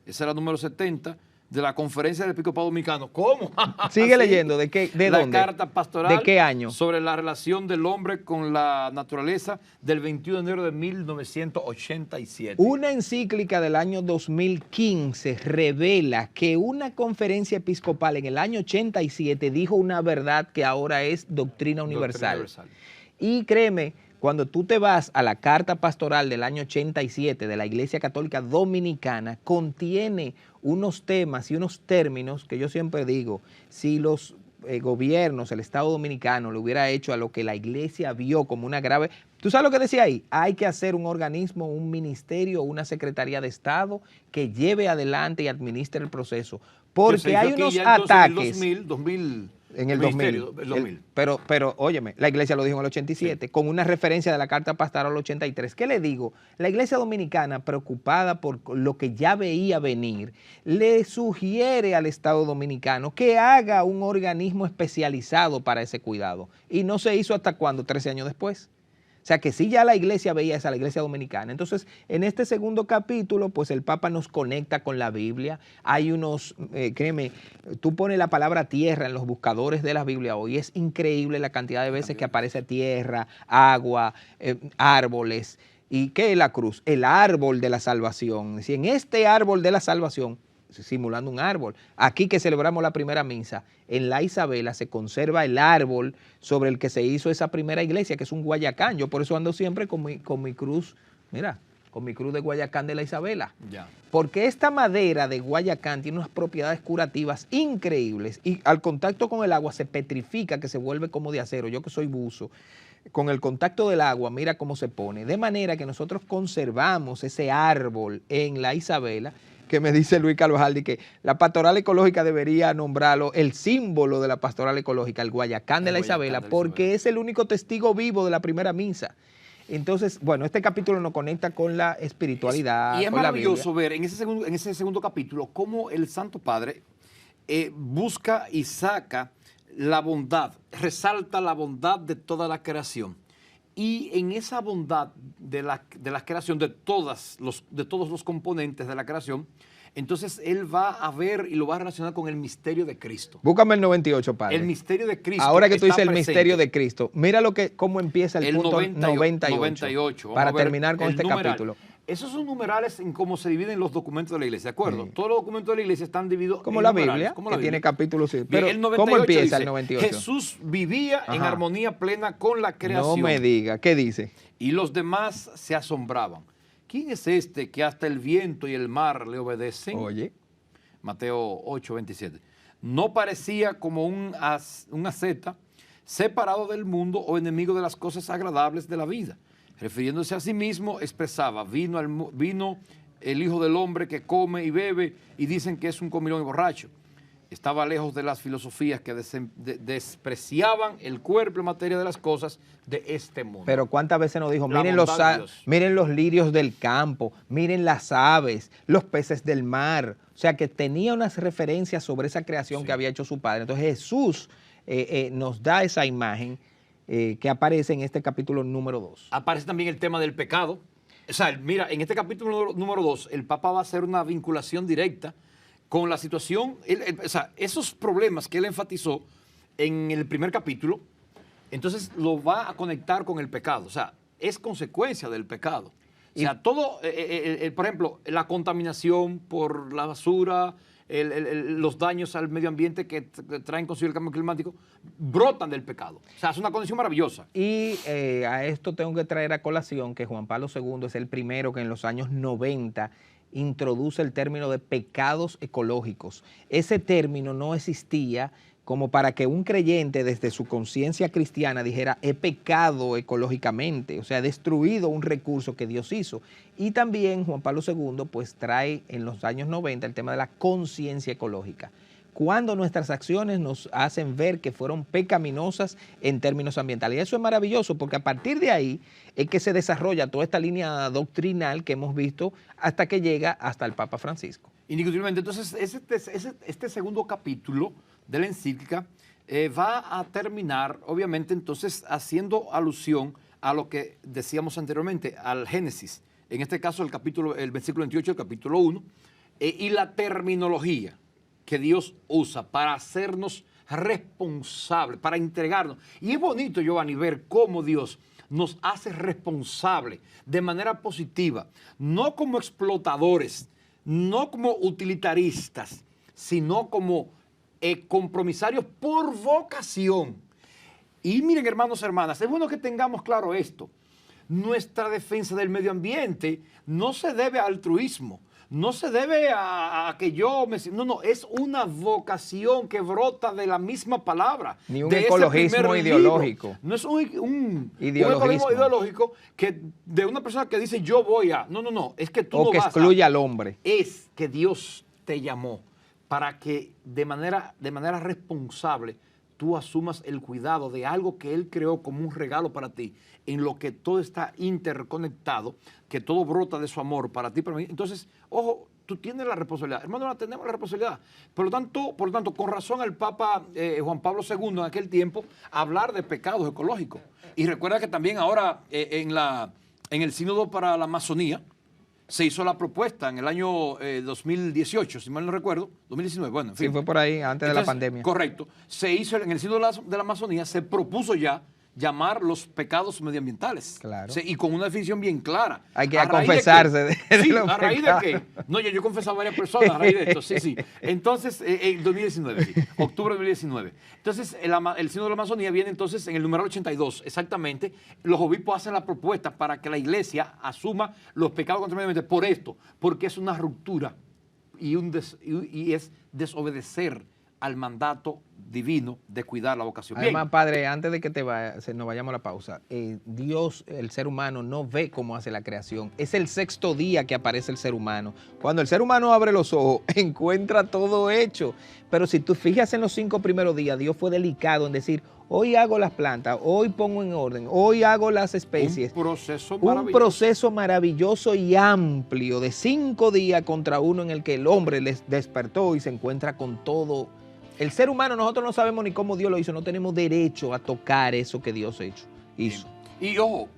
ese era el número 70, de la Conferencia del Episcopado Dominicano. ¿Cómo? Sigue leyendo, ¿de dónde? La carta pastoral. ¿De qué año? Sobre la relación del hombre con la naturaleza del 21 de enero de 1987. Una encíclica del año 2015 revela que una conferencia episcopal en el año 87 dijo una verdad que ahora es doctrina universal. Y créeme, cuando tú te vas a la carta pastoral del año 87 de la Iglesia Católica Dominicana, contiene unos temas y unos términos que yo siempre digo, si los gobiernos, el Estado Dominicano le hubiera hecho a lo que la Iglesia vio como una grave... ¿Tú sabes lo que decía ahí? Hay que hacer un organismo, un ministerio, una secretaría de Estado que lleve adelante y administre el proceso. Porque hay unos ataques... En el 2000. Pero óyeme, la iglesia lo dijo en el 87, sí, con una referencia de la carta pastoral 83. ¿Qué le digo? La iglesia dominicana, preocupada por lo que ya veía venir, le sugiere al Estado dominicano que haga un organismo especializado para ese cuidado. Y no se hizo hasta cuándo, 13 años después. O sea que sí, ya la iglesia veía esa, la iglesia dominicana. Entonces, en este segundo capítulo, pues el Papa nos conecta con la Biblia. Hay unos, créeme, tú pones la palabra tierra en los buscadores de la Biblia hoy. Es increíble la cantidad de veces que aparece tierra, agua, árboles. ¿Y qué es la cruz? El árbol de la salvación. Si en este árbol de la salvación, simulando un árbol. Aquí que celebramos la primera misa, en la Isabela se conserva el árbol sobre el que se hizo esa primera iglesia, que es un Guayacán. Yo por eso ando siempre con mi cruz, mira, con mi cruz de Guayacán de la Isabela. Ya. Porque esta madera de Guayacán tiene unas propiedades curativas increíbles y al contacto con el agua se petrifica, que se vuelve como de acero. Yo que soy buzo, con el contacto del agua, mira cómo se pone. De manera que nosotros conservamos ese árbol en la Isabela, que me dice Luis Carvajal, de que la pastoral ecológica debería nombrarlo el símbolo de la pastoral ecológica, el Guayacán de la Isabela, porque es el único testigo vivo de la primera misa. Entonces, bueno, este capítulo nos conecta con la espiritualidad. Y es maravilloso ver en ese segundo capítulo cómo el Santo Padre busca y saca la bondad, resalta la bondad de toda la creación. Y en esa bondad de la creación, de todos los componentes de la creación, entonces él va a ver y lo va a relacionar con el misterio de Cristo. Búscame el 98, padre. El misterio de Cristo. Ahora que tú dices el presente. misterio de Cristo, mira cómo empieza el punto 98, 98. para terminar con este numeral. capítulo. Esos son numerales en cómo se dividen los documentos de la iglesia, ¿de acuerdo? Sí. Todos los documentos de la iglesia están divididos Como en la numerales, Biblia, como que la tiene Biblia. capítulos. Bien, Pero, el 98 ¿cómo empieza dice, el 98? Jesús vivía en Ajá. armonía plena con la creación. No me diga, ¿qué dice? Y los demás se asombraban. ¿Quién es este que hasta el viento y el mar le obedecen? Oye, Mateo 8, 27. No parecía como un asceta separado del mundo o enemigo de las cosas agradables de la vida. Refiriéndose a sí mismo, expresaba, vino el Hijo del Hombre que come y bebe y dicen que es un comilón y borracho. Estaba lejos de las filosofías que despreciaban el cuerpo y materia de las cosas de este mundo. pero ¿cuántas veces nos dijo? La Miren bondad de Dios. miren los lirios del campo, miren las aves, los peces del mar. O sea, que tenía unas referencias sobre esa creación Sí. que había hecho su padre. Entonces Jesús nos da esa imagen que aparece en este capítulo número 2. Aparece también el tema del pecado. O sea, mira, en este capítulo número 2, el Papa va a hacer una vinculación directa con la situación, o sea, esos problemas que él enfatizó en el primer capítulo, entonces lo va a conectar con el pecado. O sea, es consecuencia del pecado. O sea, todo, por ejemplo, la contaminación por la basura, los daños al medio ambiente que traen consigo el cambio climático, brotan del pecado. O sea, es una condición maravillosa. Y a esto tengo que traer a colación que Juan Pablo II es el primero que en los años 90 introduce el término de pecados ecológicos. Ese término no existía como para que un creyente desde su conciencia cristiana dijera, he pecado ecológicamente, o sea, he destruido un recurso que Dios hizo. Y también Juan Pablo II pues trae en los años 90 el tema de la conciencia ecológica. Cuando nuestras acciones nos hacen ver que fueron pecaminosas en términos ambientales. Y eso es maravilloso porque a partir de ahí es que se desarrolla toda esta línea doctrinal que hemos visto hasta que llega hasta el Papa Francisco. Indiscutiblemente. Entonces, este segundo capítulo de la encíclica va a terminar, obviamente, entonces, haciendo alusión a lo que decíamos anteriormente, al Génesis. En este caso, el versículo 28 del capítulo 1, y la terminología que Dios usa para hacernos responsables, para entregarnos. Y es bonito, Giovanni, ver cómo Dios nos hace responsables de manera positiva, no como explotadores, no como utilitaristas, sino como compromisarios por vocación. Y miren, hermanos, hermanas, es bueno que tengamos claro esto. Nuestra defensa del medio ambiente no se debe a altruismo, no se debe a que yo me... No, es una vocación que brota de la misma palabra. Ni un de ese ecologismo primer ideológico. libro. No es un Ideologismo. ecologismo ideológico que de una persona que dice yo voy a... No, es que tú O no que vas excluya al hombre. Es que Dios te llamó para que de manera responsable tú asumas el cuidado de algo que Él creó como un regalo para ti, en lo que todo está interconectado, que todo brota de su amor para ti, para mí. Entonces, ojo, tú tienes la responsabilidad. Hermano, la tenemos la responsabilidad. Por lo tanto, con razón al Papa Juan Pablo II en aquel tiempo, hablar de pecados ecológicos. Y recuerda que también ahora en el Sínodo para la Amazonía, se hizo la propuesta en el año 2018, si mal no recuerdo, 2019, bueno, en fin. Sí, fue por ahí, antes de la pandemia. Correcto. Se hizo en el Sínodo de la Amazonía, se propuso ya llamar los pecados medioambientales. Claro. Sí, y con una definición bien clara. Hay que ¿A raíz confesarse de de qué? Sí, los ¿a raíz pecados? de qué? No, yo he confesado a varias personas a raíz de esto, sí. Entonces, en 2019, sí, octubre de 2019. Entonces, el Sínodo de la Amazonía viene entonces en el número 82, exactamente. Los obispos hacen la propuesta para que la iglesia asuma los pecados contra el medio ambiente por esto, porque es una ruptura y es desobedecer al mandato divino de cuidar la vocación. Además, Bien. padre, antes de que nos vayamos a la pausa, Dios, el ser humano, no ve cómo hace la creación. Es el sexto día que aparece el ser humano. Cuando el ser humano abre los ojos, encuentra todo hecho. Pero si tú fijas en los 5 primeros días, Dios fue delicado en decir, hoy hago las plantas, hoy pongo en orden, hoy hago las especies. Un proceso maravilloso y amplio de 5 días contra uno en el que el hombre les despertó y se encuentra con todo. El ser humano, nosotros no sabemos ni cómo Dios lo hizo, no tenemos derecho a tocar eso que Dios hizo. Bien. Y ojo,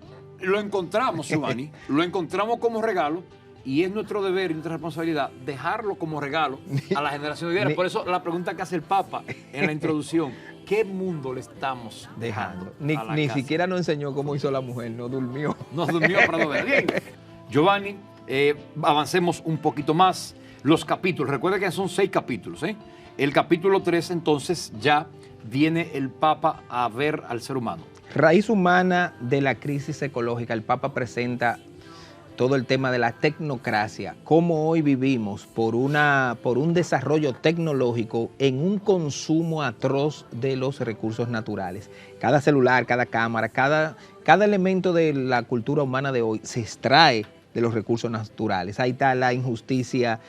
lo encontramos, Giovanni, lo encontramos como regalo y es nuestro deber y nuestra responsabilidad dejarlo como regalo a la generación de hoy. Por eso la pregunta que hace el Papa en la introducción, ¿qué mundo le estamos dejando? Ni siquiera nos enseñó cómo hizo la mujer, no durmió. Nos durmió para no ver. Bien, Giovanni, avancemos un poquito más. Los capítulos, recuerda que son 6 capítulos, ¿eh? El capítulo 3, entonces, ya viene el Papa a ver al ser humano. Raíz humana de la crisis ecológica. El Papa presenta todo el tema de la tecnocracia, cómo hoy vivimos por un desarrollo tecnológico en un consumo atroz de los recursos naturales. Cada celular, cada cámara, cada elemento de la cultura humana de hoy se extrae de los recursos naturales. Ahí está la injusticia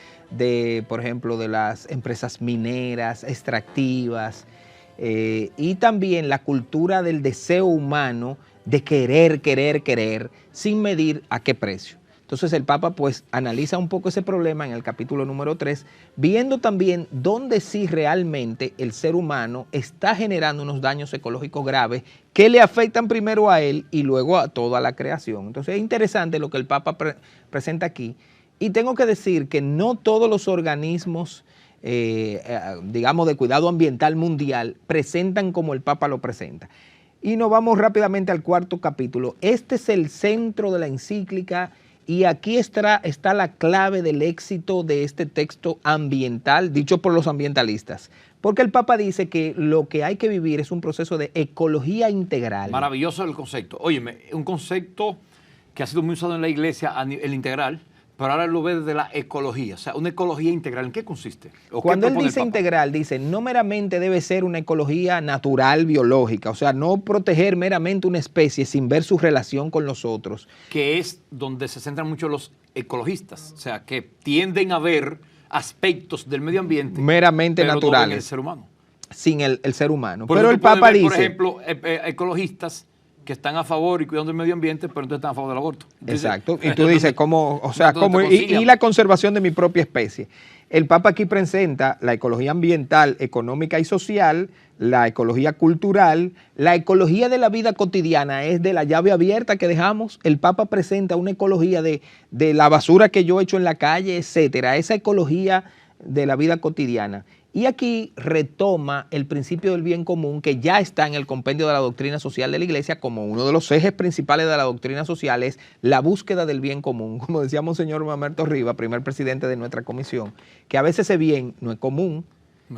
por ejemplo, de las empresas mineras, extractivas, y también la cultura del deseo humano de querer, sin medir a qué precio. Entonces el Papa pues analiza un poco ese problema en el capítulo número 3, viendo también dónde sí realmente el ser humano está generando unos daños ecológicos graves que le afectan primero a él y luego a toda la creación. Entonces es interesante lo que el Papa presenta aquí. Y tengo que decir que no todos los organismos, digamos, de cuidado ambiental mundial presentan como el Papa lo presenta. Y nos vamos rápidamente al 4º capítulo. Este es el centro de la encíclica y aquí está la clave del éxito de este texto ambiental, dicho por los ambientalistas. Porque el Papa dice que lo que hay que vivir es un proceso de ecología integral. Maravilloso el concepto. Óyeme, un concepto que ha sido muy usado en la iglesia, el integral, pero ahora lo ve desde la ecología, o sea, una ecología integral. ¿En qué consiste? Cuando él dice integral, dice, no meramente debe ser una ecología natural, biológica, o sea, no proteger meramente una especie sin ver su relación con los otros. Que es donde se centran mucho los ecologistas, o sea, que tienden a ver aspectos del medio ambiente meramente pero naturales. No en el ser humano. Sin el ser humano. Por pero el Papa dice... Por ejemplo, ecologistas que están a favor y cuidando el medio ambiente, pero entonces están a favor del aborto. Entonces, exacto. Y tú dices, ¿cómo? O sea, ¿cómo? Y la conservación de mi propia especie. El Papa aquí presenta la ecología ambiental, económica y social, la ecología cultural, la ecología de la vida cotidiana, es de la llave abierta que dejamos. El Papa presenta una ecología de la basura que yo echo en la calle, etcétera. Esa ecología de la vida cotidiana. Y aquí retoma el principio del bien común que ya está en el compendio de la doctrina social de la Iglesia como uno de los ejes principales de la doctrina social es la búsqueda del bien común. Como decía Monseñor Mamerto Rivas, primer presidente de nuestra comisión, que a veces ese bien no es común,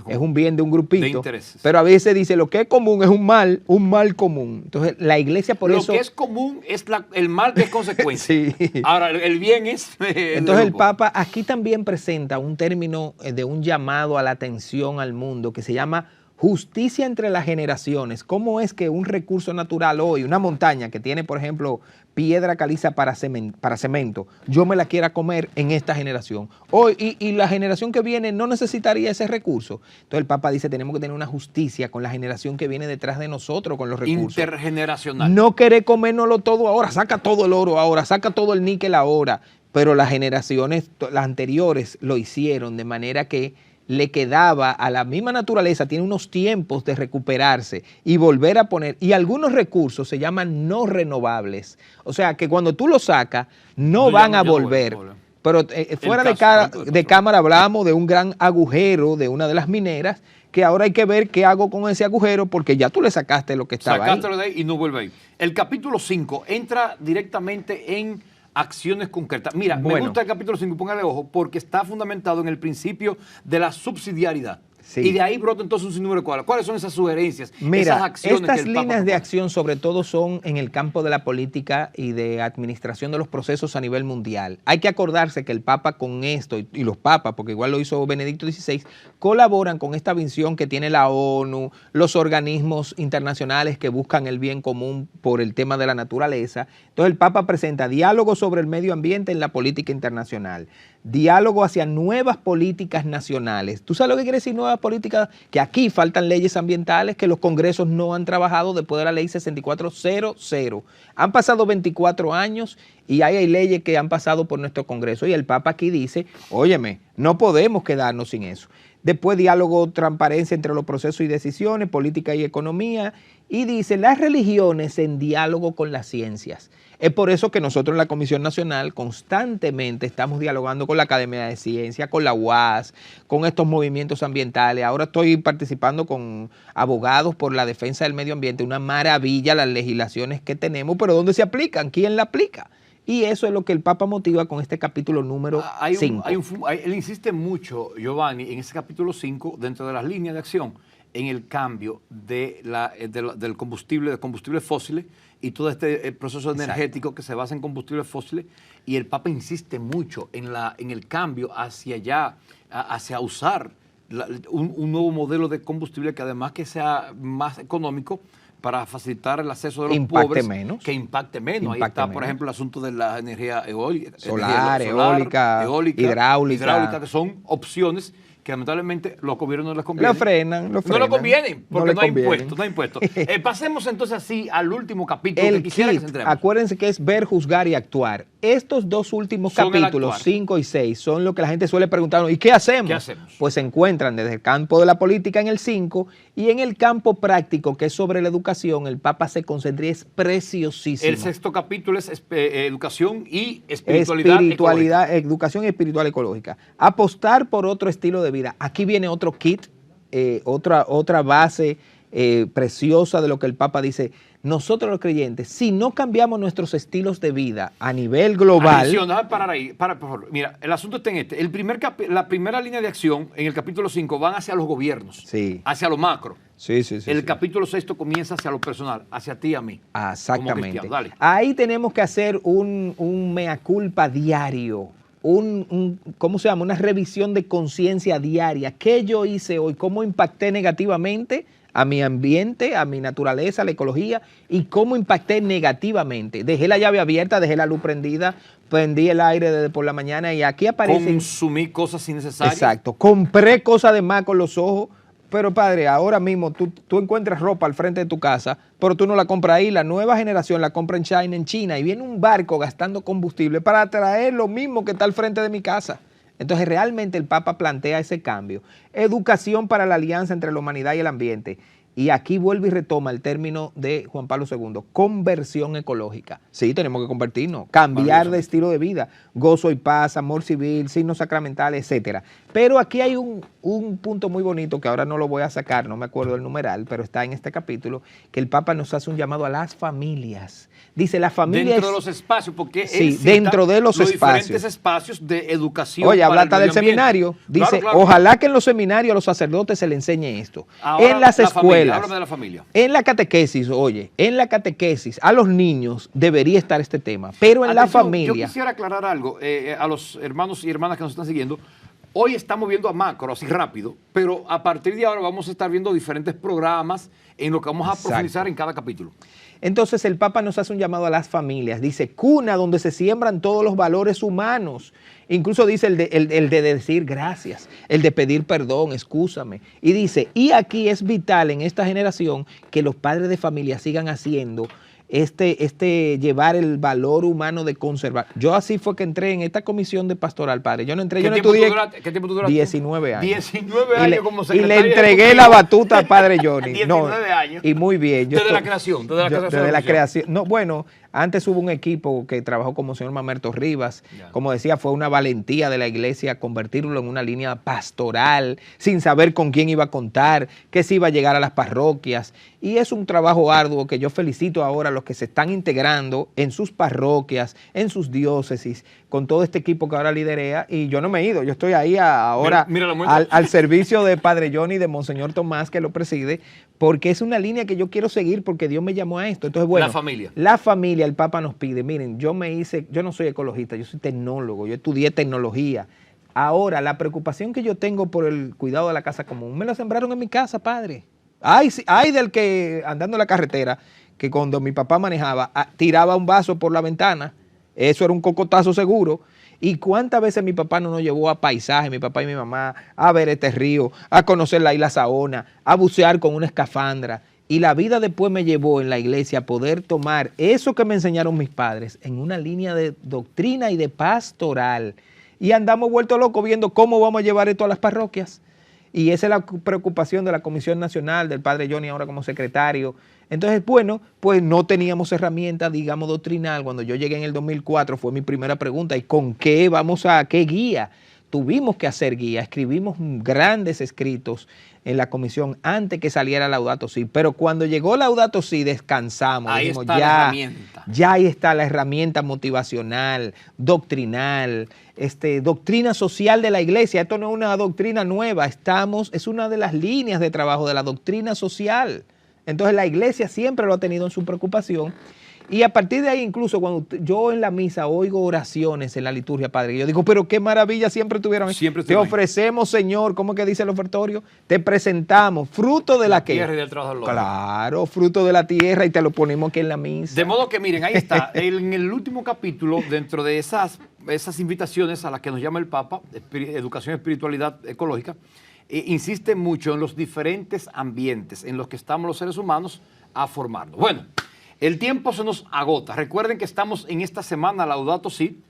es un bien de un grupito, pero a veces dice lo que es común es un mal común. Entonces la Iglesia por eso... Lo que es común es el mal que es consecuencia. Sí. Ahora, el bien es... Entonces el Papa aquí también presenta un término de un llamado a la atención al mundo que se llama justicia entre las generaciones. ¿Cómo es que un recurso natural hoy, una montaña que tiene, por ejemplo, piedra caliza para cemento, yo me la quiera comer en esta generación? Hoy, y la generación que viene no necesitaría ese recurso. Entonces el Papa dice, tenemos que tener una justicia con la generación que viene detrás de nosotros, con los recursos. Intergeneracional. No querer comérnoslo todo ahora, saca todo el oro ahora, saca todo el níquel ahora. Pero las generaciones, las anteriores, lo hicieron de manera que le quedaba a la misma naturaleza, tiene unos tiempos de recuperarse y volver a poner, y algunos recursos se llaman no renovables, o sea que cuando tú los sacas no van a volver. Pero fuera de cámara hablamos de un gran agujero de una de las mineras que ahora hay que ver qué hago con ese agujero porque ya tú le sacaste lo que estaba ahí. Sacaste de ahí y no vuelve ahí. El capítulo 5 entra directamente en acciones concretas. Mira, me gusta el capítulo 5, póngale ojo, porque está fundamentado en el principio de la subsidiariedad. Sí. Y de ahí brota entonces un sinnúmero de cosas. ¿Cuáles son esas sugerencias, esas acciones estas que el líneas de acción sobre todo son en el campo de la política y de administración de los procesos a nivel mundial. Hay que acordarse que el Papa con esto, y los papas, porque igual lo hizo Benedicto XVI, colaboran con esta visión que tiene la ONU, los organismos internacionales que buscan el bien común por el tema de la naturaleza. Entonces el Papa presenta diálogo sobre el medio ambiente en la política internacional, diálogo hacia nuevas políticas nacionales. ¿Tú sabes lo que quiere decir nuevas políticas? Que aquí faltan leyes ambientales que los congresos no han trabajado después de la ley 6400. Han pasado 24 años y hay leyes que han pasado por nuestro congreso y el Papa aquí dice, óyeme, no podemos quedarnos sin eso. Después diálogo, transparencia entre los procesos y decisiones, política y economía. Y dice las religiones en diálogo con las ciencias. Es por eso que nosotros en la Comisión Nacional constantemente estamos dialogando con la Academia de Ciencia, con la UAS, con estos movimientos ambientales. Ahora estoy participando con abogados por la defensa del medio ambiente. Una maravilla las legislaciones que tenemos, pero ¿dónde se aplican? ¿Quién la aplica? Y eso es lo que el Papa motiva con este capítulo número 5. Él insiste mucho, Giovanni, en ese capítulo 5, dentro de las líneas de acción, en el cambio del combustible, de combustibles fósiles y todo este proceso energético que se basa en combustibles fósiles. Y el Papa insiste mucho en el cambio hacia allá, hacia usar un nuevo modelo de combustible que además que sea más económico, para facilitar el acceso de los pobres, que impacte menos. Ahí está, por ejemplo, el asunto de la energía eólica, solar, eólica, hidráulica, que son opciones que lamentablemente los gobiernos no les convienen. Lo frenan. No le convienen, porque no hay impuestos. Pasemos entonces así al último capítulo que quisiera que se entremos. Acuérdense que es ver, juzgar y actuar. Estos dos últimos capítulos, 5 y 6, son lo que la gente suele preguntar, ¿y qué hacemos? Pues se encuentran desde el campo de la política en el 5 y en el campo práctico, que es sobre la educación, el Papa se concentra y es preciosísimo. El 6º capítulo es educación y espiritualidad educación y espiritual ecológica. Apostar por otro estilo de vida. Aquí viene otro kit, otra base preciosa de lo que el Papa dice. Nosotros los creyentes, si no cambiamos nuestros estilos de vida a nivel global... Parar ahí, por favor. Mira, el asunto está en este. La primera línea de acción en el capítulo 5 van hacia los gobiernos, hacia lo macro. El capítulo 6 comienza hacia lo personal, hacia ti y a mí. Exactamente. Ahí tenemos que hacer un mea culpa diario. ¿Cómo se llama? Una revisión de conciencia diaria. ¿Qué yo hice hoy? ¿Cómo impacté negativamente a mi ambiente, a mi naturaleza, a la ecología? ¿Y cómo impacté negativamente? Dejé la llave abierta, dejé la luz prendida, prendí el aire desde por la mañana y aquí aparece... Consumí cosas innecesarias. Exacto. Compré cosas de más con los ojos. Pero padre, ahora mismo tú encuentras ropa al frente de tu casa, pero tú no la compras ahí. La nueva generación la compra en China y viene un barco gastando combustible para traer lo mismo que está al frente de mi casa. Entonces realmente el Papa plantea ese cambio. Educación para la alianza entre la humanidad y el ambiente. Y aquí vuelve y retoma el término de Juan Pablo II, conversión ecológica. Sí, tenemos que convertirnos, cambiar de estilo de vida, gozo y paz, amor civil, signos sacramentales, etcétera. Pero aquí hay un punto muy bonito que ahora no lo voy a sacar, no me acuerdo el numeral, pero está en este capítulo, que el Papa nos hace un llamado a las familias. Dice, la familia dentro de los espacios, porque sí, dentro de los espacios. Diferentes espacios de educación. Oye, habla hasta del seminario. Dice, ojalá que en los seminarios a los sacerdotes se les enseñe esto. Ahora, en las escuelas. Háblame de la familia. En la catequesis, en la catequesis a los niños debería estar este tema, pero en la familia... Yo quisiera aclarar algo a los hermanos y hermanas que nos están siguiendo. Hoy estamos viendo a macro, así rápido, pero a partir de ahora vamos a estar viendo diferentes programas en lo que vamos a profundizar en cada capítulo. Entonces el Papa nos hace un llamado a las familias, dice, cuna donde se siembran todos los valores humanos. Incluso dice el de decir gracias, el de pedir perdón, excúsame. Y dice, y aquí es vital en esta generación que los padres de familia sigan haciendo llevar el valor humano de conservar. Yo así fue que entré en esta comisión de pastoral, padre. Yo no entré, yo no estudié. ¿Qué tiempo duraste? 19 años. 19 años como secretario. Y le entregué la batuta al padre Johnny. 19 años. Y muy bien. Desde la creación. Desde la creación. No, bueno, antes hubo un equipo que trabajó como el señor Mamerto Rivas. Como decía, fue una valentía de la iglesia convertirlo en una línea pastoral, sin saber con quién iba a contar, qué se iba a llegar a las parroquias. Y es un trabajo arduo que yo felicito ahora a los que se están integrando en sus parroquias, en sus diócesis, con todo este equipo que ahora liderea. Y yo no me he ido, yo estoy ahí ahora al servicio de Padre Johnny y de Monseñor Tomás, que lo preside, porque es una línea que yo quiero seguir porque Dios me llamó a esto. Entonces, bueno, la familia, el Papa nos pide, miren, yo no soy ecologista, yo soy tecnólogo, yo estudié tecnología. Ahora, la preocupación que yo tengo por el cuidado de la casa común, me la sembraron en mi casa, padre. Ay del que andando en la carretera, que cuando mi papá manejaba, tiraba un vaso por la ventana, eso era un cocotazo seguro. ¿Y cuántas veces mi papá no nos llevó a paisaje, mi papá y mi mamá, a ver este río, a conocer la isla Saona, a bucear con una escafandra? Y la vida después me llevó en la iglesia a poder tomar eso que me enseñaron mis padres en una línea de doctrina y de pastoral. Y andamos vueltos locos viendo cómo vamos a llevar esto a las parroquias. Y esa es la preocupación de la Comisión Nacional, del padre Johnny ahora como secretario. Entonces, bueno, pues no teníamos herramientas, digamos, doctrinal. Cuando yo llegué en el 2004 fue mi primera pregunta, ¿y con qué qué guía? Tuvimos que hacer guía, escribimos grandes escritos en la comisión antes que saliera Laudato Si, pero cuando llegó Laudato Si descansamos. Ahí dijimos, está la herramienta. Ya ahí está la herramienta motivacional, doctrinal, doctrina social de la iglesia. Esto no es una doctrina nueva, es una de las líneas de trabajo de la doctrina social. Entonces la iglesia siempre lo ha tenido en su preocupación. Y a partir de ahí, incluso cuando yo en la misa oigo oraciones en la liturgia, Padre, yo digo, pero qué maravilla, siempre tuvieron. Siempre te ofrecemos, Señor, ¿cómo que dice el ofertorio? Te presentamos, fruto de la tierra y del trabajo del hombre. Claro, fruto de la tierra, y te lo ponemos aquí en la misa. De modo que, miren, ahí está, en el último capítulo, dentro de esas invitaciones a las que nos llama el Papa, Educación y Espiritualidad Ecológica, insiste mucho en los diferentes ambientes en los que estamos los seres humanos a formarnos. Bueno, el tiempo se nos agota. Recuerden que estamos en esta semana Laudato Si,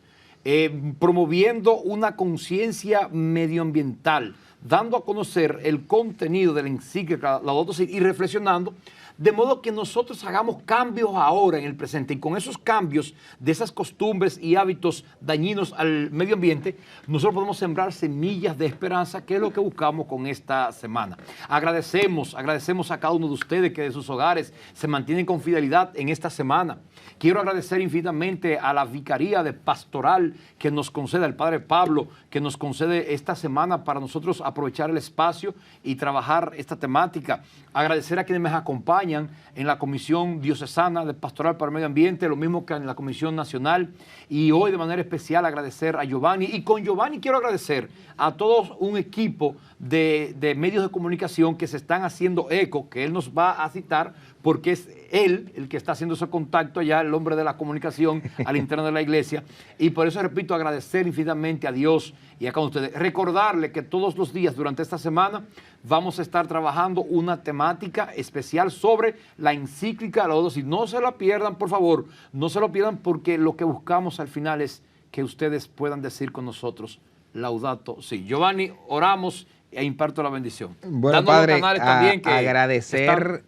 promoviendo una conciencia medioambiental, dando a conocer el contenido de la encíclica Laudato Si y reflexionando, de modo que nosotros hagamos cambios ahora en el presente, y con esos cambios de esas costumbres y hábitos dañinos al medio ambiente, nosotros podemos sembrar semillas de esperanza, que es lo que buscamos con esta semana. Agradecemos a cada uno de ustedes que de sus hogares se mantienen con fidelidad en esta semana. Quiero agradecer infinitamente a la Vicaría de Pastoral que nos concede, al Padre Pablo, que nos concede esta semana para nosotros aprovechar el espacio y trabajar esta temática. Agradecer a quienes me acompañan en la Comisión Diocesana de Pastoral para el Medio Ambiente, lo mismo que en la Comisión Nacional, y hoy de manera especial agradecer a Giovanni, y con Giovanni quiero agradecer a todo un equipo de medios de comunicación que se están haciendo eco, que él nos va a citar, porque es él el que está haciendo ese contacto allá, el hombre de la comunicación al interno de la iglesia, y por eso repito, agradecer infinitamente a Dios y a cada uno de ustedes. Recordarle que todos los días durante esta semana vamos a estar trabajando una temática especial sobre la encíclica Laudato Si. No se la pierdan, por favor, no se lo pierdan, porque lo que buscamos al final es que ustedes puedan decir con nosotros Laudato Si. Giovanni, oramos e imparto la bendición. Bueno, Padre, también que agradecer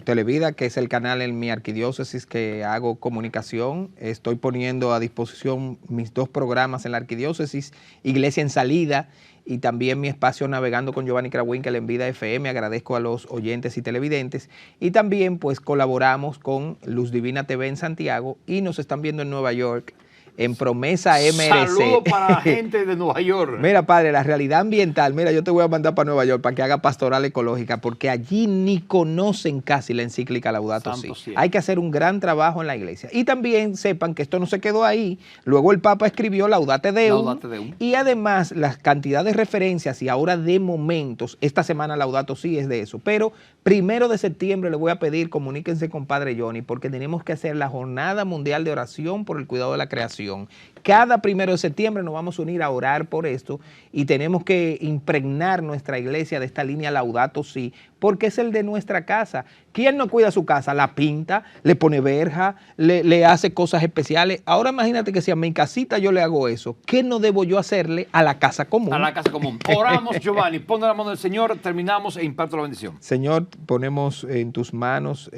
Televida, que es el canal en mi arquidiócesis que hago comunicación. Estoy poniendo a disposición mis 2 programas en la arquidiócesis, Iglesia en Salida, y también mi espacio Navegando con Giovanni Krawinkel en Vida FM. Agradezco a los oyentes y televidentes. Y también pues colaboramos con Luz Divina TV en Santiago, y nos están viendo en Nueva York, en Promesa MRC. Saludos para la gente de Nueva York. Mira, Padre, la realidad ambiental, mira, yo te voy a mandar para Nueva York para que haga pastoral ecológica, porque allí ni conocen casi la encíclica Laudato Si. Hay que hacer un gran trabajo en la iglesia. Y también sepan que esto no se quedó ahí. Luego el Papa escribió Laudate Deum. Y además las cantidades de referencias y ahora de momentos, esta semana Laudato Si es de eso. Pero 1 de septiembre le voy a pedir, comuníquense con Padre Johnny, porque tenemos que hacer la Jornada Mundial de Oración por el Cuidado de la Creación. Cada 1 de septiembre nos vamos a unir a orar por esto, y tenemos que impregnar nuestra iglesia de esta línea Laudato Si, porque es el de nuestra casa. ¿Quién no cuida su casa? La pinta, le pone verja, le hace cosas especiales. Ahora imagínate que si a mi casita yo le hago eso, ¿qué no debo yo hacerle a la casa común? A la casa común. Oramos, Giovanni, pon la mano del Señor, terminamos e imparto la bendición. Señor, ponemos en tus manos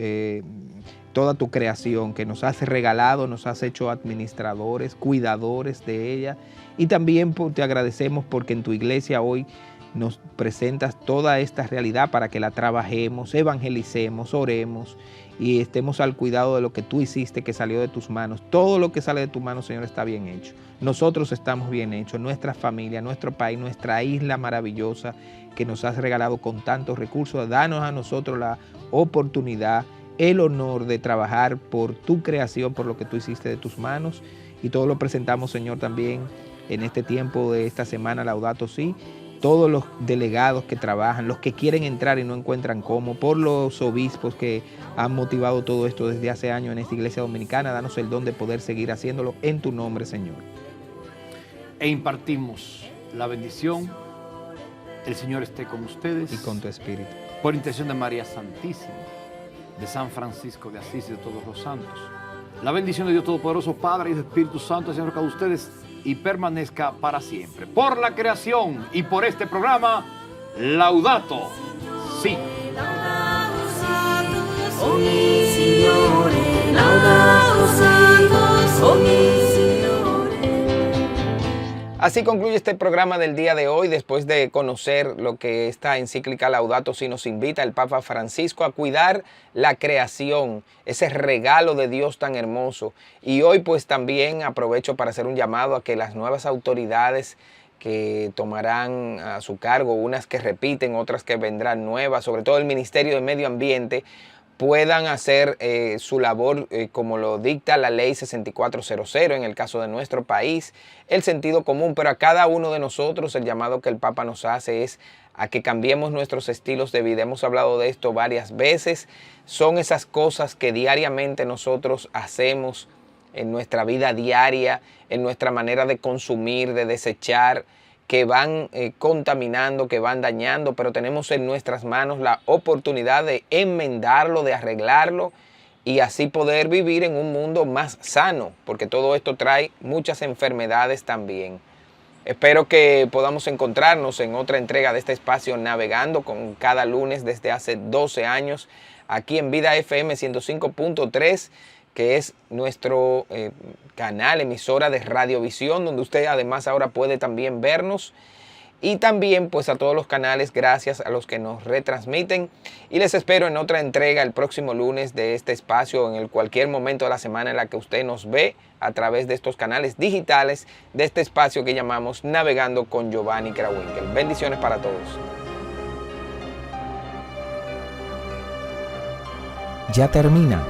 toda tu creación que nos has regalado, nos has hecho administradores, cuidadores de ella, y también te agradecemos porque en tu iglesia hoy nos presentas toda esta realidad para que la trabajemos, evangelicemos, oremos y estemos al cuidado de lo que tú hiciste, que salió de tus manos. Todo lo que sale de tus manos, Señor, está bien hecho. Nosotros estamos bien hechos, nuestra familia, nuestro país, nuestra isla maravillosa que nos has regalado con tantos recursos. Danos a nosotros la oportunidad, el honor de trabajar por tu creación, por lo que tú hiciste de tus manos, y todo lo presentamos, Señor, también en este tiempo de esta semana Laudato Si, todos los delegados que trabajan, los que quieren entrar y no encuentran cómo, por los obispos que han motivado todo esto desde hace años en esta iglesia dominicana. Danos el don de poder seguir haciéndolo en tu nombre, Señor. E impartimos la bendición. El Señor esté con ustedes. Y con tu espíritu. Por intención de María Santísima, de San Francisco de Asís y de todos los santos. La bendición de Dios Todopoderoso, Padre y de Espíritu Santo, Señor, cada ustedes y permanezca para siempre. Por la creación y por este programa, Laudato Si. Así concluye este programa del día de hoy, después de conocer lo que esta encíclica Laudato Si nos invita el Papa Francisco a cuidar la creación, ese regalo de Dios tan hermoso. Y hoy pues también aprovecho para hacer un llamado a que las nuevas autoridades que tomarán a su cargo, unas que repiten, otras que vendrán nuevas, sobre todo el Ministerio de Medio Ambiente, puedan hacer su labor como lo dicta la ley 6400 en el caso de nuestro país, el sentido común, pero a cada uno de nosotros el llamado que el Papa nos hace es a que cambiemos nuestros estilos de vida. Hemos hablado de esto varias veces, son esas cosas que diariamente nosotros hacemos en nuestra vida diaria, en nuestra manera de consumir, de desechar, que van contaminando, que van dañando, pero tenemos en nuestras manos la oportunidad de enmendarlo, de arreglarlo y así poder vivir en un mundo más sano, porque todo esto trae muchas enfermedades también. Espero que podamos encontrarnos en otra entrega de este espacio Navegando con cada lunes desde hace 12 años, aquí en Vida FM 105.3, que es nuestro canal, emisora de radiovisión, donde usted además ahora puede también vernos. Y también pues a todos los canales, gracias a los que nos retransmiten. Y les espero en otra entrega el próximo lunes de este espacio, en cualquier momento de la semana en la que usted nos ve a través de estos canales digitales, de este espacio que llamamos Navegando con Giovanni Krawinkel. Bendiciones para todos. Ya termina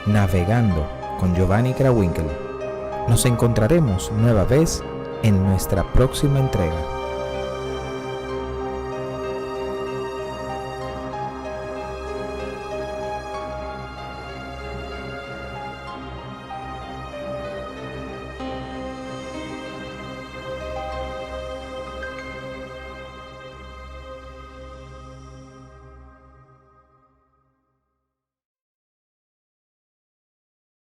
Navegando con Giovanni Krawinkel. Nos encontraremos nueva vez en nuestra próxima entrega.